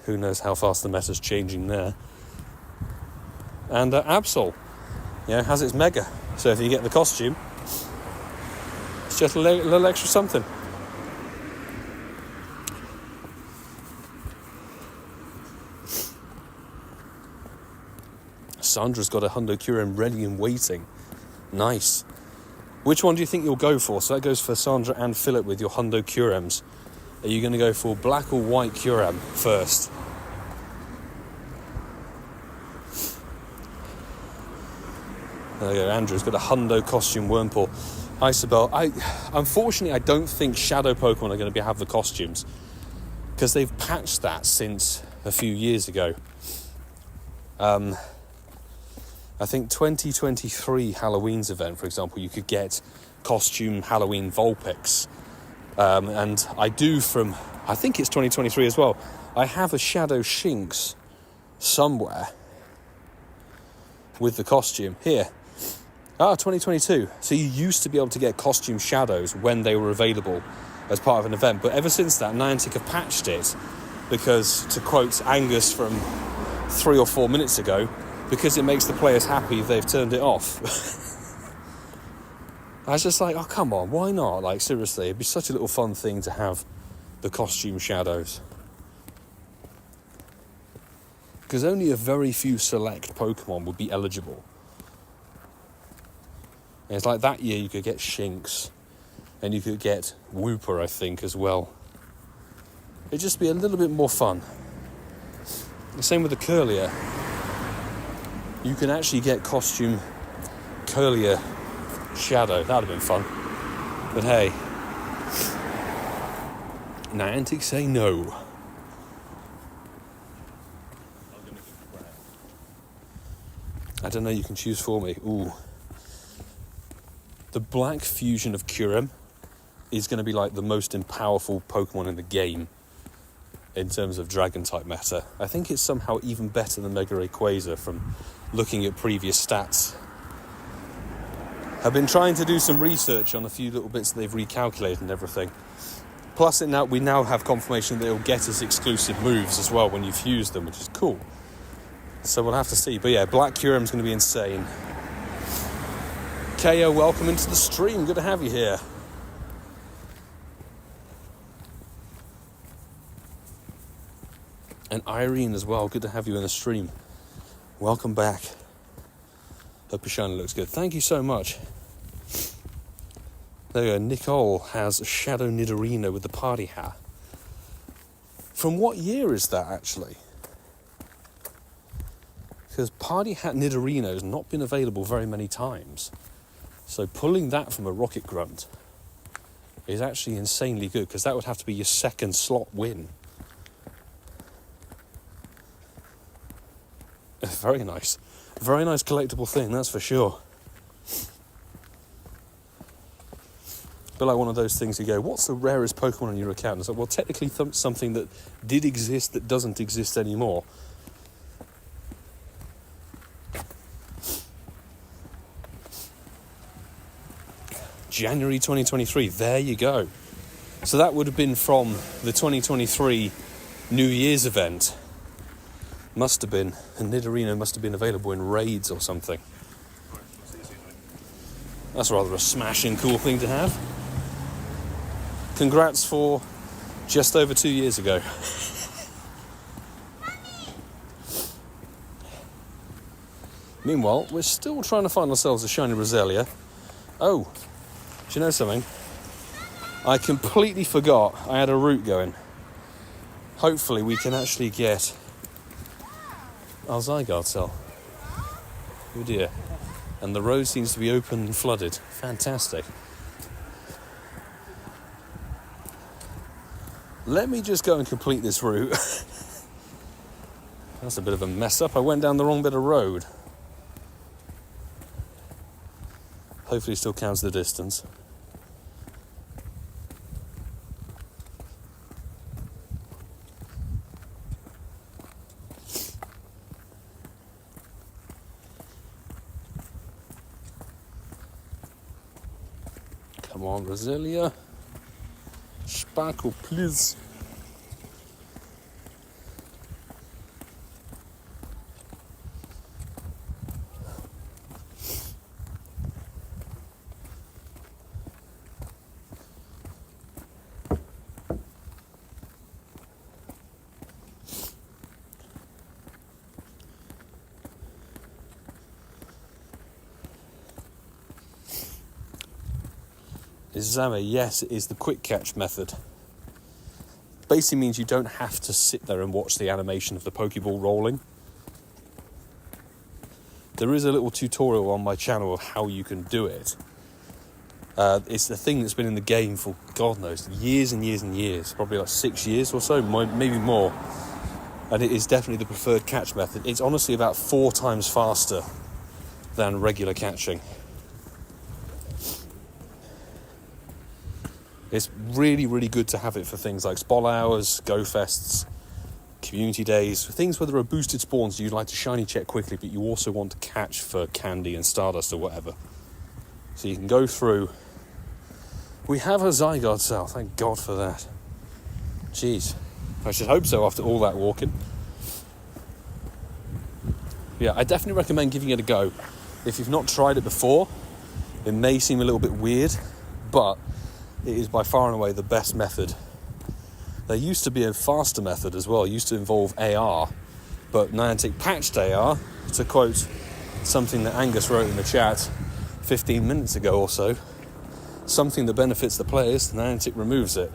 Who knows how fast the meta's changing there. And Absol, has its Mega, so if you get the costume, it's just a little extra something. Sandra's got a Hundo Kyurem ready and waiting. Nice. Which one do you think you'll go for? So that goes for Sandra and Philip with your Hundo Kyurems. Are you going to go for black or white Kyurem first? There you go, Andrew's got a Hundo costume Wurmple. Isabel, unfortunately I don't think Shadow Pokemon are going to have the costumes, because they've patched that since a few years ago. I think 2023 Halloween's event, for example, you could get costume Halloween Vulpix. And I do from, I think it's 2023 as well, I have a Shadow Shinx somewhere with the costume. Here. 2022. So you used to be able to get costume Shadows when they were available as part of an event. But ever since that, Niantic have patched it because, to quote Angus from 3 or 4 minutes ago, because it makes the players happy, they've turned it off. I was just like, oh, come on, why not? Like, seriously, it'd be such a little fun thing to have the costume Shadows. Because only a very few select Pokemon would be eligible. And it's like that year you could get Shinx, and you could get Wooper, I think, as well. It'd just be a little bit more fun. The same with the Curlier. You can actually get costume Curlier Shadow. That'd have been fun. But hey, Niantic say no. I don't know, you can choose for me. Ooh. The Black Fusion of Kyurem is going to be like the most powerful Pokemon in the game in terms of Dragon-type meta. I think it's somehow even better than Mega Rayquaza from looking at previous stats. I've been trying to do some research on a few little bits that they've recalculated and everything. Plus, we now have confirmation that it'll get us exclusive moves as well when you fuse them, which is cool. So we'll have to see. But yeah, Black Kyurem's going to be insane. KO, welcome into the stream. Good to have you here. And Irene as well. Good to have you in the stream. Welcome back. Hope your shiny looks good. Thank you so much. There you go, Nicole has a Shadow Nidorino with the party hat. From what year is that, actually? Because Party Hat Nidorino has not been available very many times. So pulling that from a Rocket Grunt is actually insanely good, because that would have to be your second slot win. Very nice. Very nice collectible thing, that's for sure. But like one of those things you go, what's the rarest Pokemon on your account? And it's like, well, technically something that did exist that doesn't exist anymore. January 2023, there you go. So that would have been from the 2023 New Year's event. Must have been, and Nidorino must have been available in raids or something. That's rather a smashing cool thing to have. Congrats for just over 2 years ago. Meanwhile, we're still trying to find ourselves a shiny Roselia. Oh, do you know something? I completely forgot I had a route going. Hopefully we can actually get our Zygarde cell. Oh dear. And the road seems to be open and flooded. Fantastic. Let me just go and complete this route. That's a bit of a mess up. I went down the wrong bit of road. Hopefully it still counts the distance. Come on, Roselia. Sparkle, please. Zama, yes, it is the quick catch method. Basically means you don't have to sit there and watch the animation of the Pokeball rolling. There is a little tutorial on my channel of how you can do it. It's the thing that's been in the game for, God knows, years and years and years. Probably like 6 years or so, maybe more. And it is definitely the preferred catch method. It's honestly about 4 times faster than regular catching. It's really, really good to have it for things like Spol Hours, Go Fests, Community Days, things where there are boosted spawns you'd like to shiny check quickly, but you also want to catch for candy and Stardust or whatever. So you can go through. We have a Zygarde cell, thank God for that. Jeez, I should hope so after all that walking. Yeah, I definitely recommend giving it a go. If you've not tried it before, it may seem a little bit weird, but it is by far and away the best method. There used to be a faster method as well. It used to involve AR, but Niantic patched AR, to quote something that Angus wrote in the chat 15 minutes ago or so. Something that benefits the players, Niantic removes it.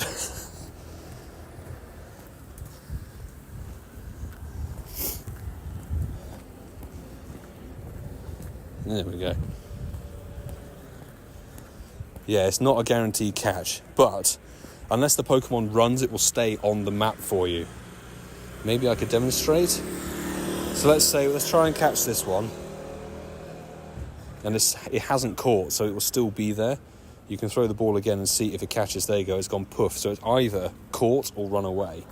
There we go. Yeah, it's not a guaranteed catch, but unless the Pokemon runs, it will stay on the map for you. Maybe I could demonstrate. So let's try and catch this one. And it hasn't caught, so it will still be there. You can throw the ball again and see if it catches. There you go, it's gone poof. So it's either caught or run away.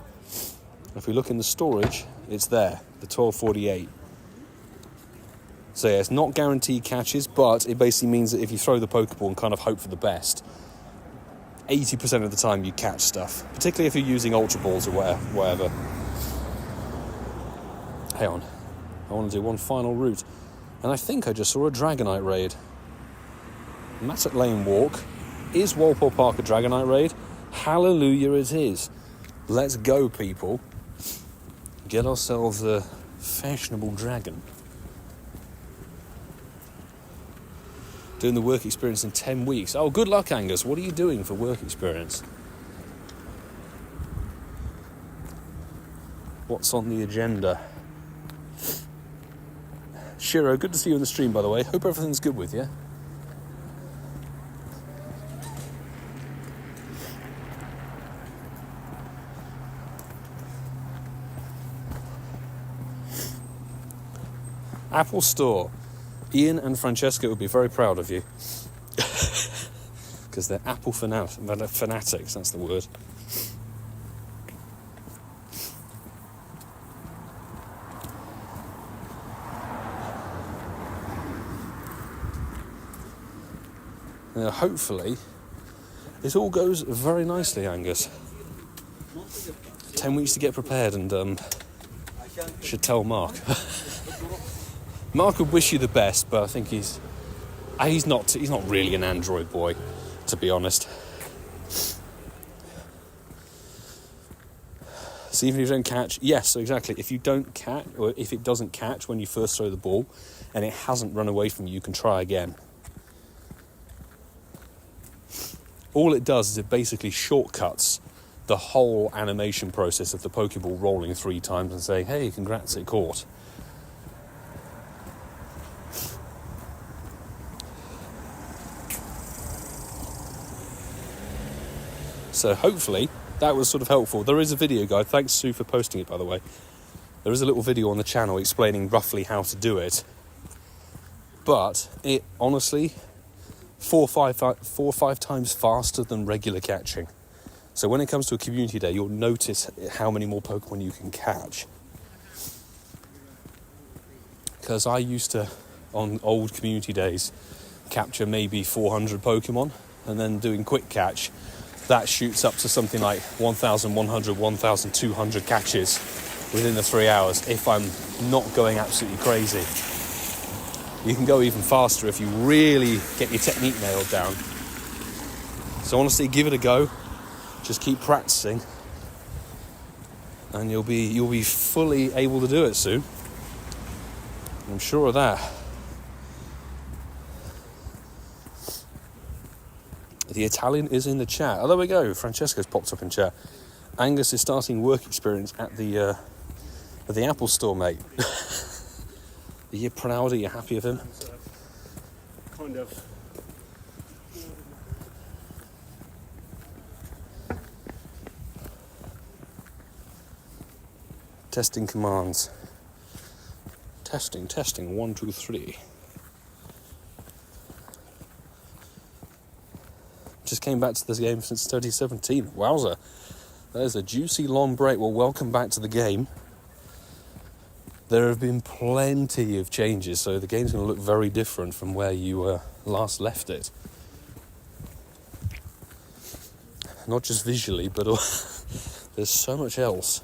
If we look in the storage, it's there, the 1248. So yeah, it's not guaranteed catches, but it basically means that if you throw the Pokeball and kind of hope for the best, 80% of the time you catch stuff, particularly if you're using Ultra Balls or whatever. Hang on, I want to do one final route. And I think I just saw a Dragonite raid. Matt at Lane Walk. Is Walpole Park a Dragonite raid? Hallelujah it is. Let's go, people. Get ourselves a fashionable dragon. Doing the work experience in 10 weeks. Oh, good luck, Angus. What are you doing for work experience? What's on the agenda? Shiro, good to see you on the stream, by the way. Hope everything's good with you. Apple Store. Ian and Francesca would be very proud of you. Because they're Apple fanatics, that's the word. Now, hopefully, it all goes very nicely, Angus. 10 weeks to get prepared and should tell Mark. Mark would wish you the best, but I think he's not really an Android boy, to be honest. So even if you don't catch, yes, exactly. If you don't catch, or if it doesn't catch when you first throw the ball, and it hasn't run away from you, you can try again. All it does is it basically shortcuts the whole animation process of the Pokeball rolling 3 times and saying, hey, congrats, it caught. So hopefully that was sort of helpful. There is a video guide. Thanks, Sue, for posting it, by the way. There is a little video on the channel explaining roughly how to do it. But it, honestly, 4 or 5 times faster than regular catching. So when it comes to a community day, you'll notice how many more Pokemon you can catch. Because I used to, on old community days, capture maybe 400 Pokemon, and then doing quick catch, that shoots up to something like 1,100, 1,200 catches within the 3 hours if I'm not going absolutely crazy. You can go even faster if you really get your technique nailed down. So honestly, give it a go. Just keep practicing, and you'll be fully able to do it soon. I'm sure of that. The Italian is in the chat. Oh, there we go. Francesco's popped up in chat. Angus is starting work experience at the Apple Store, mate. Are you proud? Are you happy of him? Kind of. Testing commands. Testing. 1, 2, 3. Just came back to this game since 2017. Wowza. There's a juicy long break. Well, welcome back to the game. There have been plenty of changes, so the game's going to look very different from where you last left it. Not just visually, but there's so much else.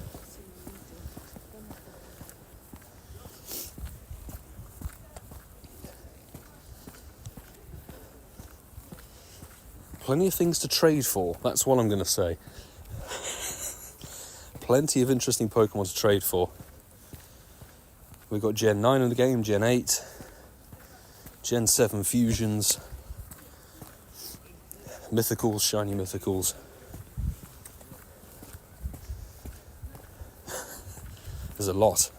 Plenty of things to trade for, that's what I'm going to say. Plenty of interesting Pokemon to trade for. We've got Gen 9 in the game, Gen 8, Gen 7 fusions, mythicals, shiny mythicals. There's a lot.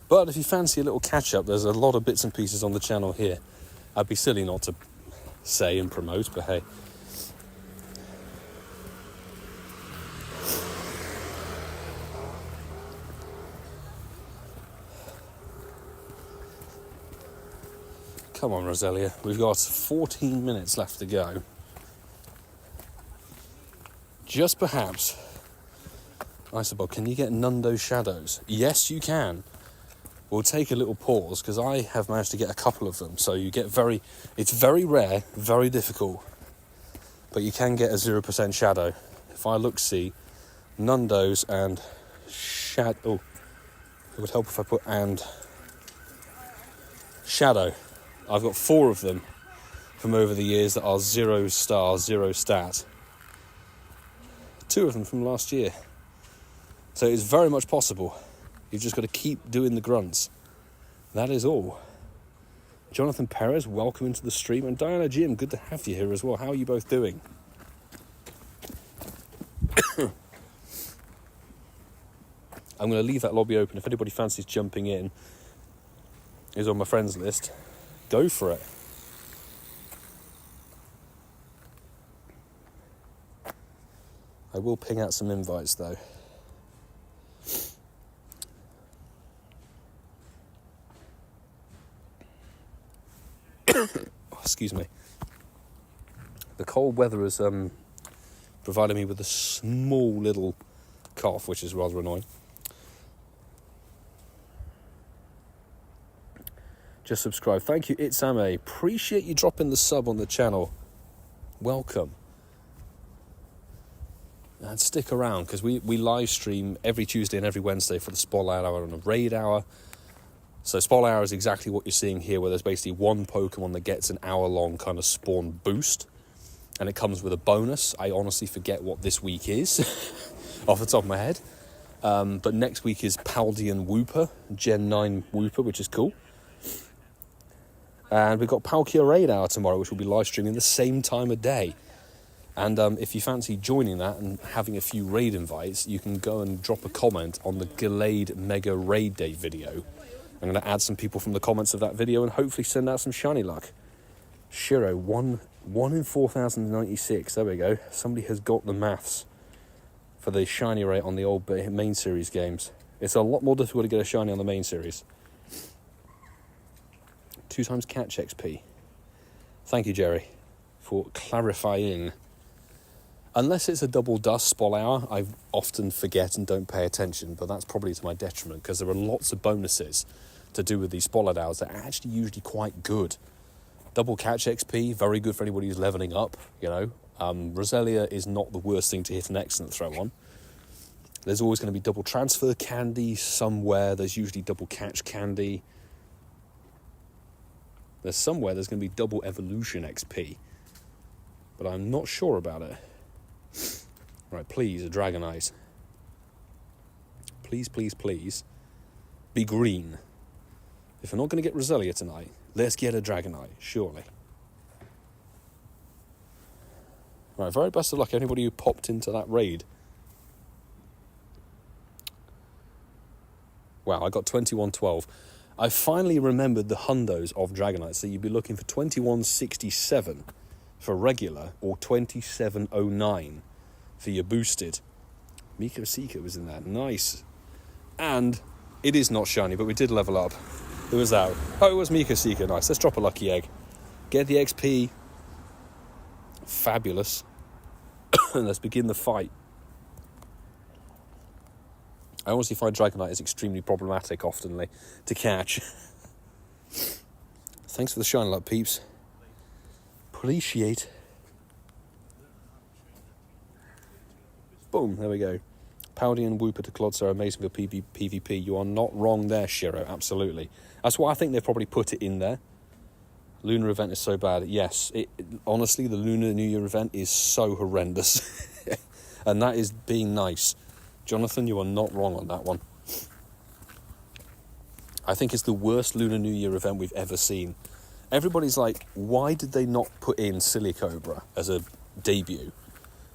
But if you fancy a little catch-up, there's a lot of bits and pieces on the channel here. I'd be silly not to say and promote, but hey. Come on, Roselia. We've got 14 minutes left to go. Just perhaps. Isobob, can you get Nundo shadows? Yes, you can. We'll take a little pause, because I have managed to get a couple of them. So you get it's very rare, very difficult. But you can get a 0% shadow. If I see, Nundos and shadow. Oh, it would help if I put and shadow. I've got 4 of them from over the years that are 0 star, 0 stat. 2 of them from last year. So it's very much possible. You've just got to keep doing the grunts. That is all. Jonathan Perez, welcome into the stream. And Diana Jim, good to have you here as well. How are you both doing? I'm going to leave that lobby open. If anybody fancies jumping in, is on my friends list, go for it. I will ping out some invites though. Excuse me. The cold weather has provided me with a small little cough, which is rather annoying. Just subscribe. Thank you, Itsame. Appreciate you dropping the sub on the channel. Welcome. And stick around, because we live stream every Tuesday and every Wednesday for the Spotlight Hour and a Raid Hour. So Spotlight Hour is exactly what you're seeing here, where there's basically one Pokemon that gets an hour-long kind of spawn boost. And it comes with a bonus. I honestly forget what this week is, off the top of my head. But next week is Paldean Wooper, Gen 9 Wooper, which is cool. And we've got Palkia Raid Hour tomorrow, which will be live streaming the same time of day. And if you fancy joining that and having a few raid invites, you can go and drop a comment on the Gallade Mega Raid Day video. I'm going to add some people from the comments of that video and hopefully send out some shiny luck. Shiro, 1 in 4,096. There we go. Somebody has got the maths for the shiny rate on the old main series games. It's a lot more difficult to get a shiny on the main series. 2 times catch XP. Thank you, Jerry, for clarifying. Unless it's a double dust spot hour, I often forget and don't pay attention, but that's probably to my detriment, because there are lots of bonuses to do with these spotlight hours that are actually usually quite good. Double catch XP, very good for anybody who's leveling up, you know. Roselia is not the worst thing to hit an excellent throw on. There's always going to be double transfer candy somewhere. There's usually double catch candy. There's somewhere there's going to be double evolution XP, but I'm not sure about it. Right, please, a Dragonite. Please, please, please. Be green. If we're not going to get Roselia tonight, let's get a Dragonite, surely. Right, very best of luck, anybody who popped into that raid. Wow, I got 2112. I finally remembered the hundos of Dragonite, so you'd be looking for 2167 for regular, or 2709 for your boosted. Miko Seeker was in that. Nice. And it is not shiny, but we did level up. Who was that? Oh, it was Miko Seeker. Nice. Let's drop a lucky egg. Get the XP. Fabulous. And let's begin the fight. I honestly find Dragonite is extremely problematic often to catch. Thanks for the shine luck, peeps. Appreciate. Boom, there we go. Paldean Wooper to Clods are amazing for PvP. You are not wrong there, Shiro, absolutely. That's why I think they've probably put it in there. Lunar event is so bad. Yes, honestly, the Lunar New Year event is so horrendous. And that is being nice. Jonathan, you are not wrong on that one. I think it's the worst Lunar New Year event we've ever seen. Everybody's like, why did they not put in Silicobra as a debut?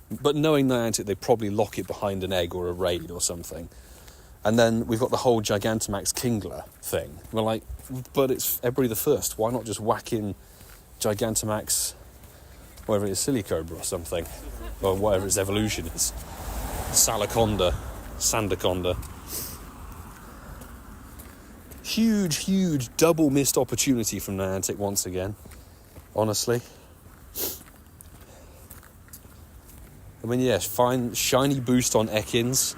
But knowing that, they probably lock it behind an egg or a raid or something. And then we've got the whole Gigantamax Kingler thing. We're like, but it's February the 1st. Why not just whack in Gigantamax, whatever it is, Silicobra or something? Or whatever its evolution is. Salaconda. Sandaconda. Huge double missed opportunity from Niantic once again. Honestly. I mean, yes, fine, shiny boost on Ekans.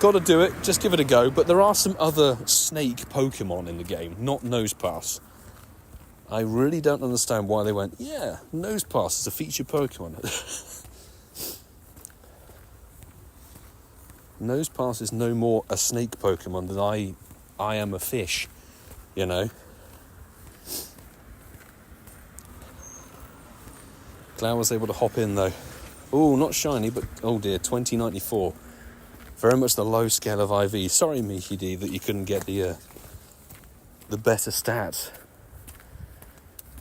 Got to do it, just give it a go. But there are some other snake Pokemon in the game, not Nosepass. I really don't understand why they went, yeah, Nosepass is a featured Pokemon. Nosepass is no more a snake Pokemon than I am a fish, you know. Glad I was able to hop in though. Oh, not shiny, but oh dear, 2094. Very much the low scale of IV. Sorry, Miki D, that you couldn't get the better stats.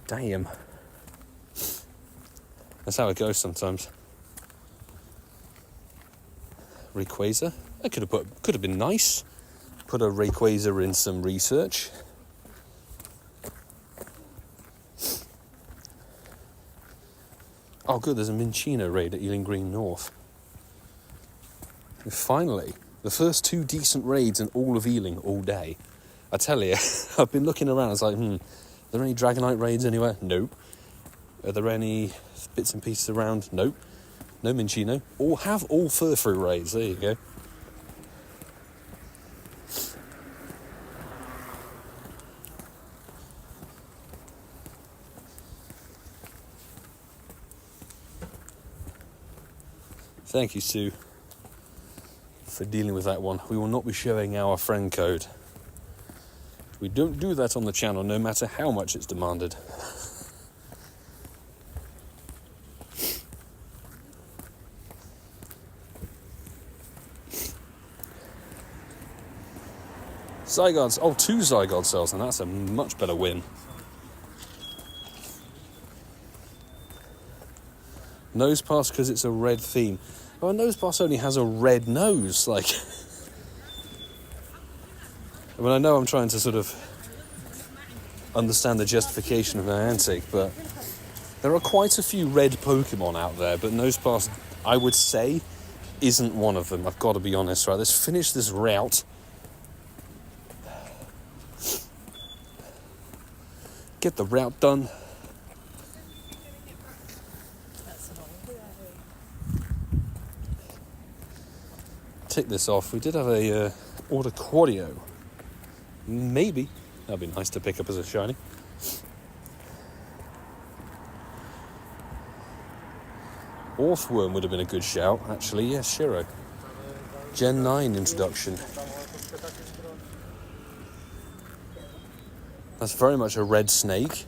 Damn. That's how it goes sometimes. Rayquaza. I could have been nice. Put a Rayquaza in some research. Oh good, there's a Minccino raid at Ealing Green North. And finally, the first 2 decent raids in all of Ealing all day. I tell you, I've been looking around, I was like, are there any Dragonite raids anywhere? Nope. Are there any bits and pieces around? Nope. No Minccino. All Furfrou raids, there you go. Thank you, Sue, for dealing with that one. We will not be showing our friend code. We don't do that on the channel, no matter how much it's demanded. Zygarde, 2 Zygarde cells, and that's a much better win. Nose pass because it's a red theme. Oh, a nose pass only has a red nose, like... I mean, I know I'm trying to sort of understand the justification of my antic, but there are quite a few red Pokemon out there, but Nosepass, I would say, isn't one of them. I've got to be honest, right? Let's finish this route. Get the route done. Tick this off. We did have a Ordiquario. Maybe. That'd be nice to pick up as a shiny. Orthworm would have been a good shout, actually. Yes, Shiro. Gen 9 introduction. That's very much a red snake.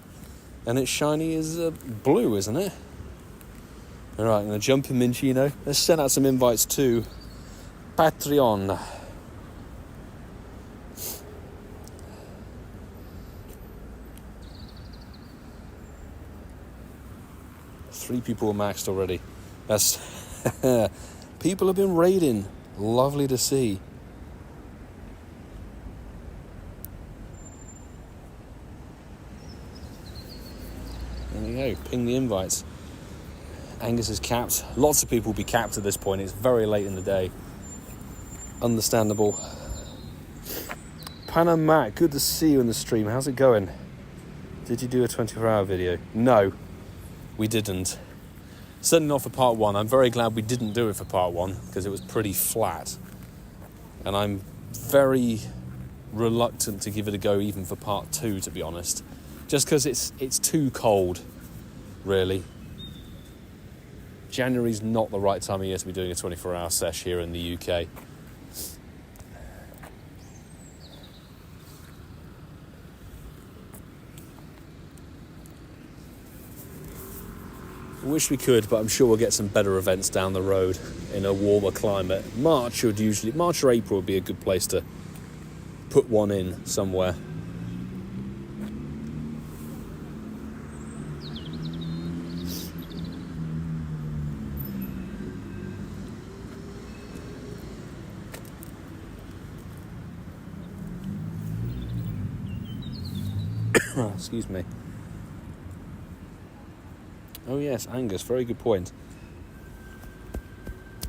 And its shiny is blue, isn't it? Alright, I'm going to jump in Minccino. Let's send out some invites to Patreon. Three people were maxed already. That's people have been raiding. Lovely to see. There you go. Ping the invites. Angus is capped. Lots of people will be capped at this point. It's very late in the day. Understandable. Panam Matt, good to see you in the stream. How's it going? Did you do a 24-hour video? No. We didn't. Certainly not for part 1. I'm very glad we didn't do it for part 1 because it was pretty flat. And I'm very reluctant to give it a go even for part 2, to be honest. Just because it's too cold, really. January's not the right time of year to be doing a 24-hour sesh here in the UK. I wish we could, but I'm sure we'll get some better events down the road in a warmer climate. March or April would be a good place to put one in somewhere. Excuse me. Oh yes, Angus, very good point.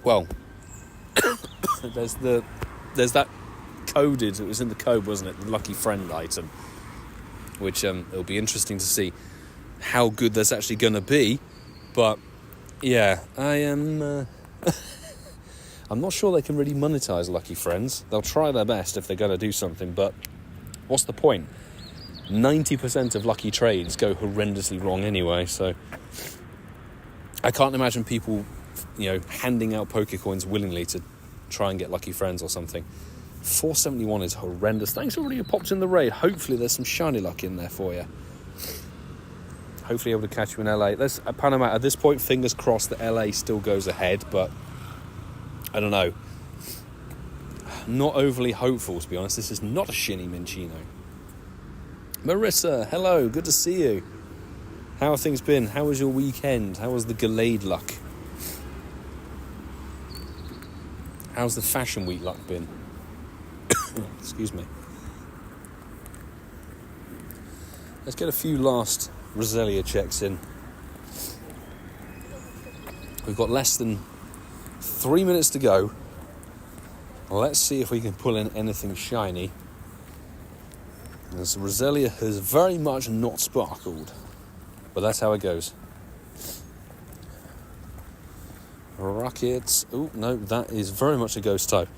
Well, there's that coded, it was in the code, wasn't it, the lucky friend item, which it'll be interesting to see how good that's actually going to be, but yeah, I am I'm not sure they can really monetize lucky friends. They'll try their best if they're going to do something, but what's the point? 90% of lucky trades go horrendously wrong anyway, so I can't imagine people, handing out Pokecoins willingly to try and get lucky friends or something. 471 is horrendous. Thanks everybody who popped in the raid. Hopefully there's some shiny luck in there for you. Hopefully able to catch you in LA. Let's Panama at this point, fingers crossed that LA still goes ahead, but I don't know. Not overly hopeful, to be honest. This is not a shinny Minccino. Marissa, hello, good to see you. How have things been? How was your weekend? How was the Gallade luck? How's the Fashion Week luck been? Excuse me. Let's get a few last Roselia checks in. We've got less than 3 minutes to go. Let's see if we can pull in anything shiny. As Roselia has very much not sparkled. But that's how it goes. Rockets. Oh, no, that is very much a ghost type.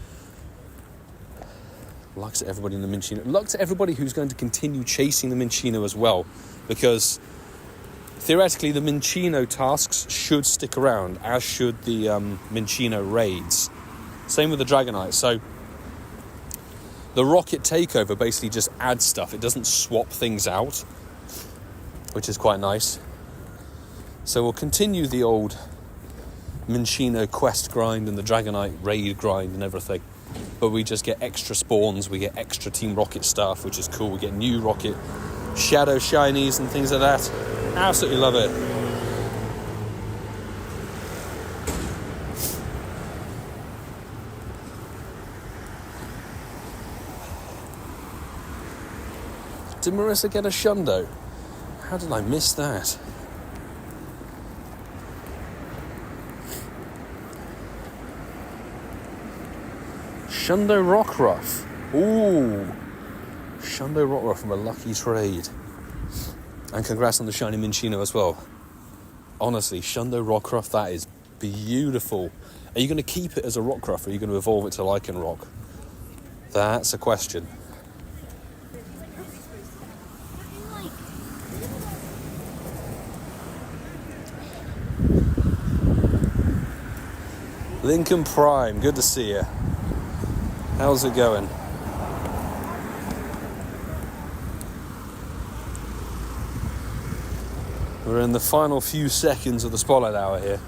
Luck to everybody in the Minccino. Luck to everybody who's going to continue chasing the Minccino as well. Because theoretically, the Minccino tasks should stick around, as should the Minccino raids. Same with the Dragonite. So the Rocket Takeover basically just adds stuff. It doesn't swap things out, which is quite nice. So we'll continue the old Minccino quest grind and the Dragonite raid grind and everything. But we just get extra spawns, we get extra Team Rocket stuff, which is cool. We get new Rocket Shadow Shinies and things like that. Absolutely love it. Did Marissa get a Shundo? How did I miss that? Shundo Rockruff. Ooh. Shundo Rockruff from a lucky trade. And congrats on the shiny Minccino as well. Honestly, Shundo Rockruff, that is beautiful. Are you going to keep it as a Rockruff, or are you going to evolve it to Lycanroc? That's a question. Lincoln Prime, good to see you. How's it going? We're in the final few seconds of the spotlight hour here.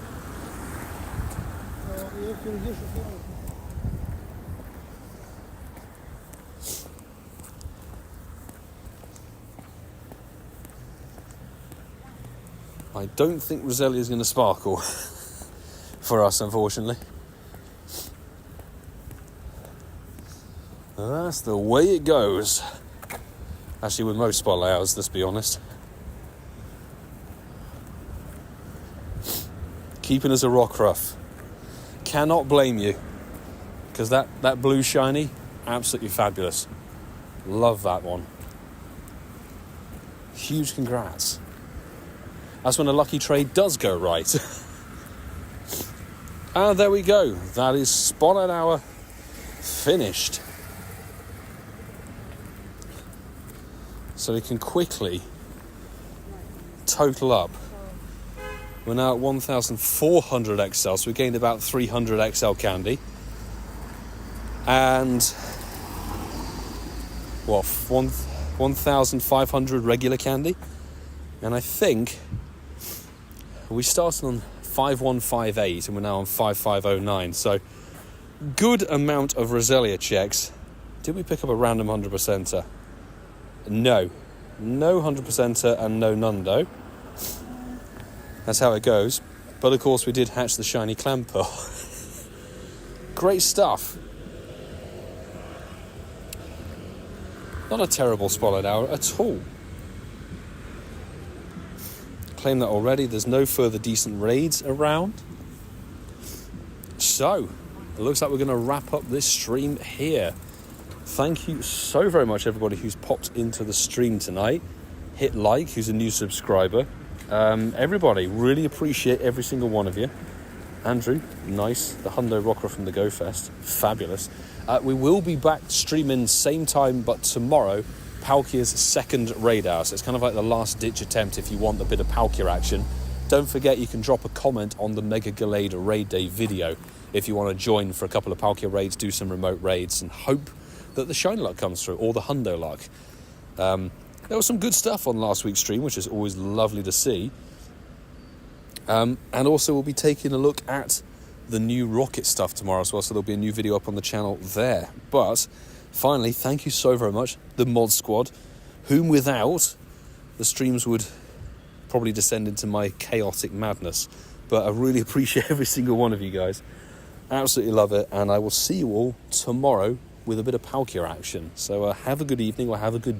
I don't think Roselia is going to sparkle for us, unfortunately. That's the way it goes. Actually, with most spotlight hours, let's be honest. Keeping as a Rockruff. Cannot blame you. Because that blue shiny, absolutely fabulous. Love that one. Huge congrats. That's when a lucky trade does go right. And there we go. That is Spotlight Hour finished. So we can quickly total up. We're now at 1,400 XL, so we gained about 300 XL candy. And, 1,500 regular candy. And I think we started on 5158 and we're now on 5509. So, good amount of Roselia checks. Did we pick up a random 100%er? No 100%er and no Nundo. That's how it goes. But of course we did hatch the shiny Clamper. Great stuff. Not a terrible spotlight hour at all. Claim that already. There's no further decent raids around. So, it looks like we're going to wrap up this stream here. Thank you so very much, everybody who's popped into the stream tonight. Hit like, who's a new subscriber. Everybody, really appreciate every single one of you. Andrew, nice. The Hundo Rocker from the Go Fest, fabulous. We will be back streaming same time, but tomorrow, Palkia's second raid hour. So it's kind of like the last ditch attempt if you want a bit of Palkia action. Don't forget you can drop a comment on the Mega Gallade Raid Day video if you want to join for a couple of Palkia raids, do some remote raids, and hope that the Shiny Luck comes through, or the Hundo Luck. There was some good stuff on last week's stream, which is always lovely to see. And also we'll be taking a look at the new Rocket stuff tomorrow as well, so there'll be a new video up on the channel there. But finally, thank you so very much, the Mod Squad, whom without the streams would probably descend into my chaotic madness. But I really appreciate every single one of you guys. Absolutely love it. And I will see you all tomorrow with a bit of Palkia action. So have a good evening or have a good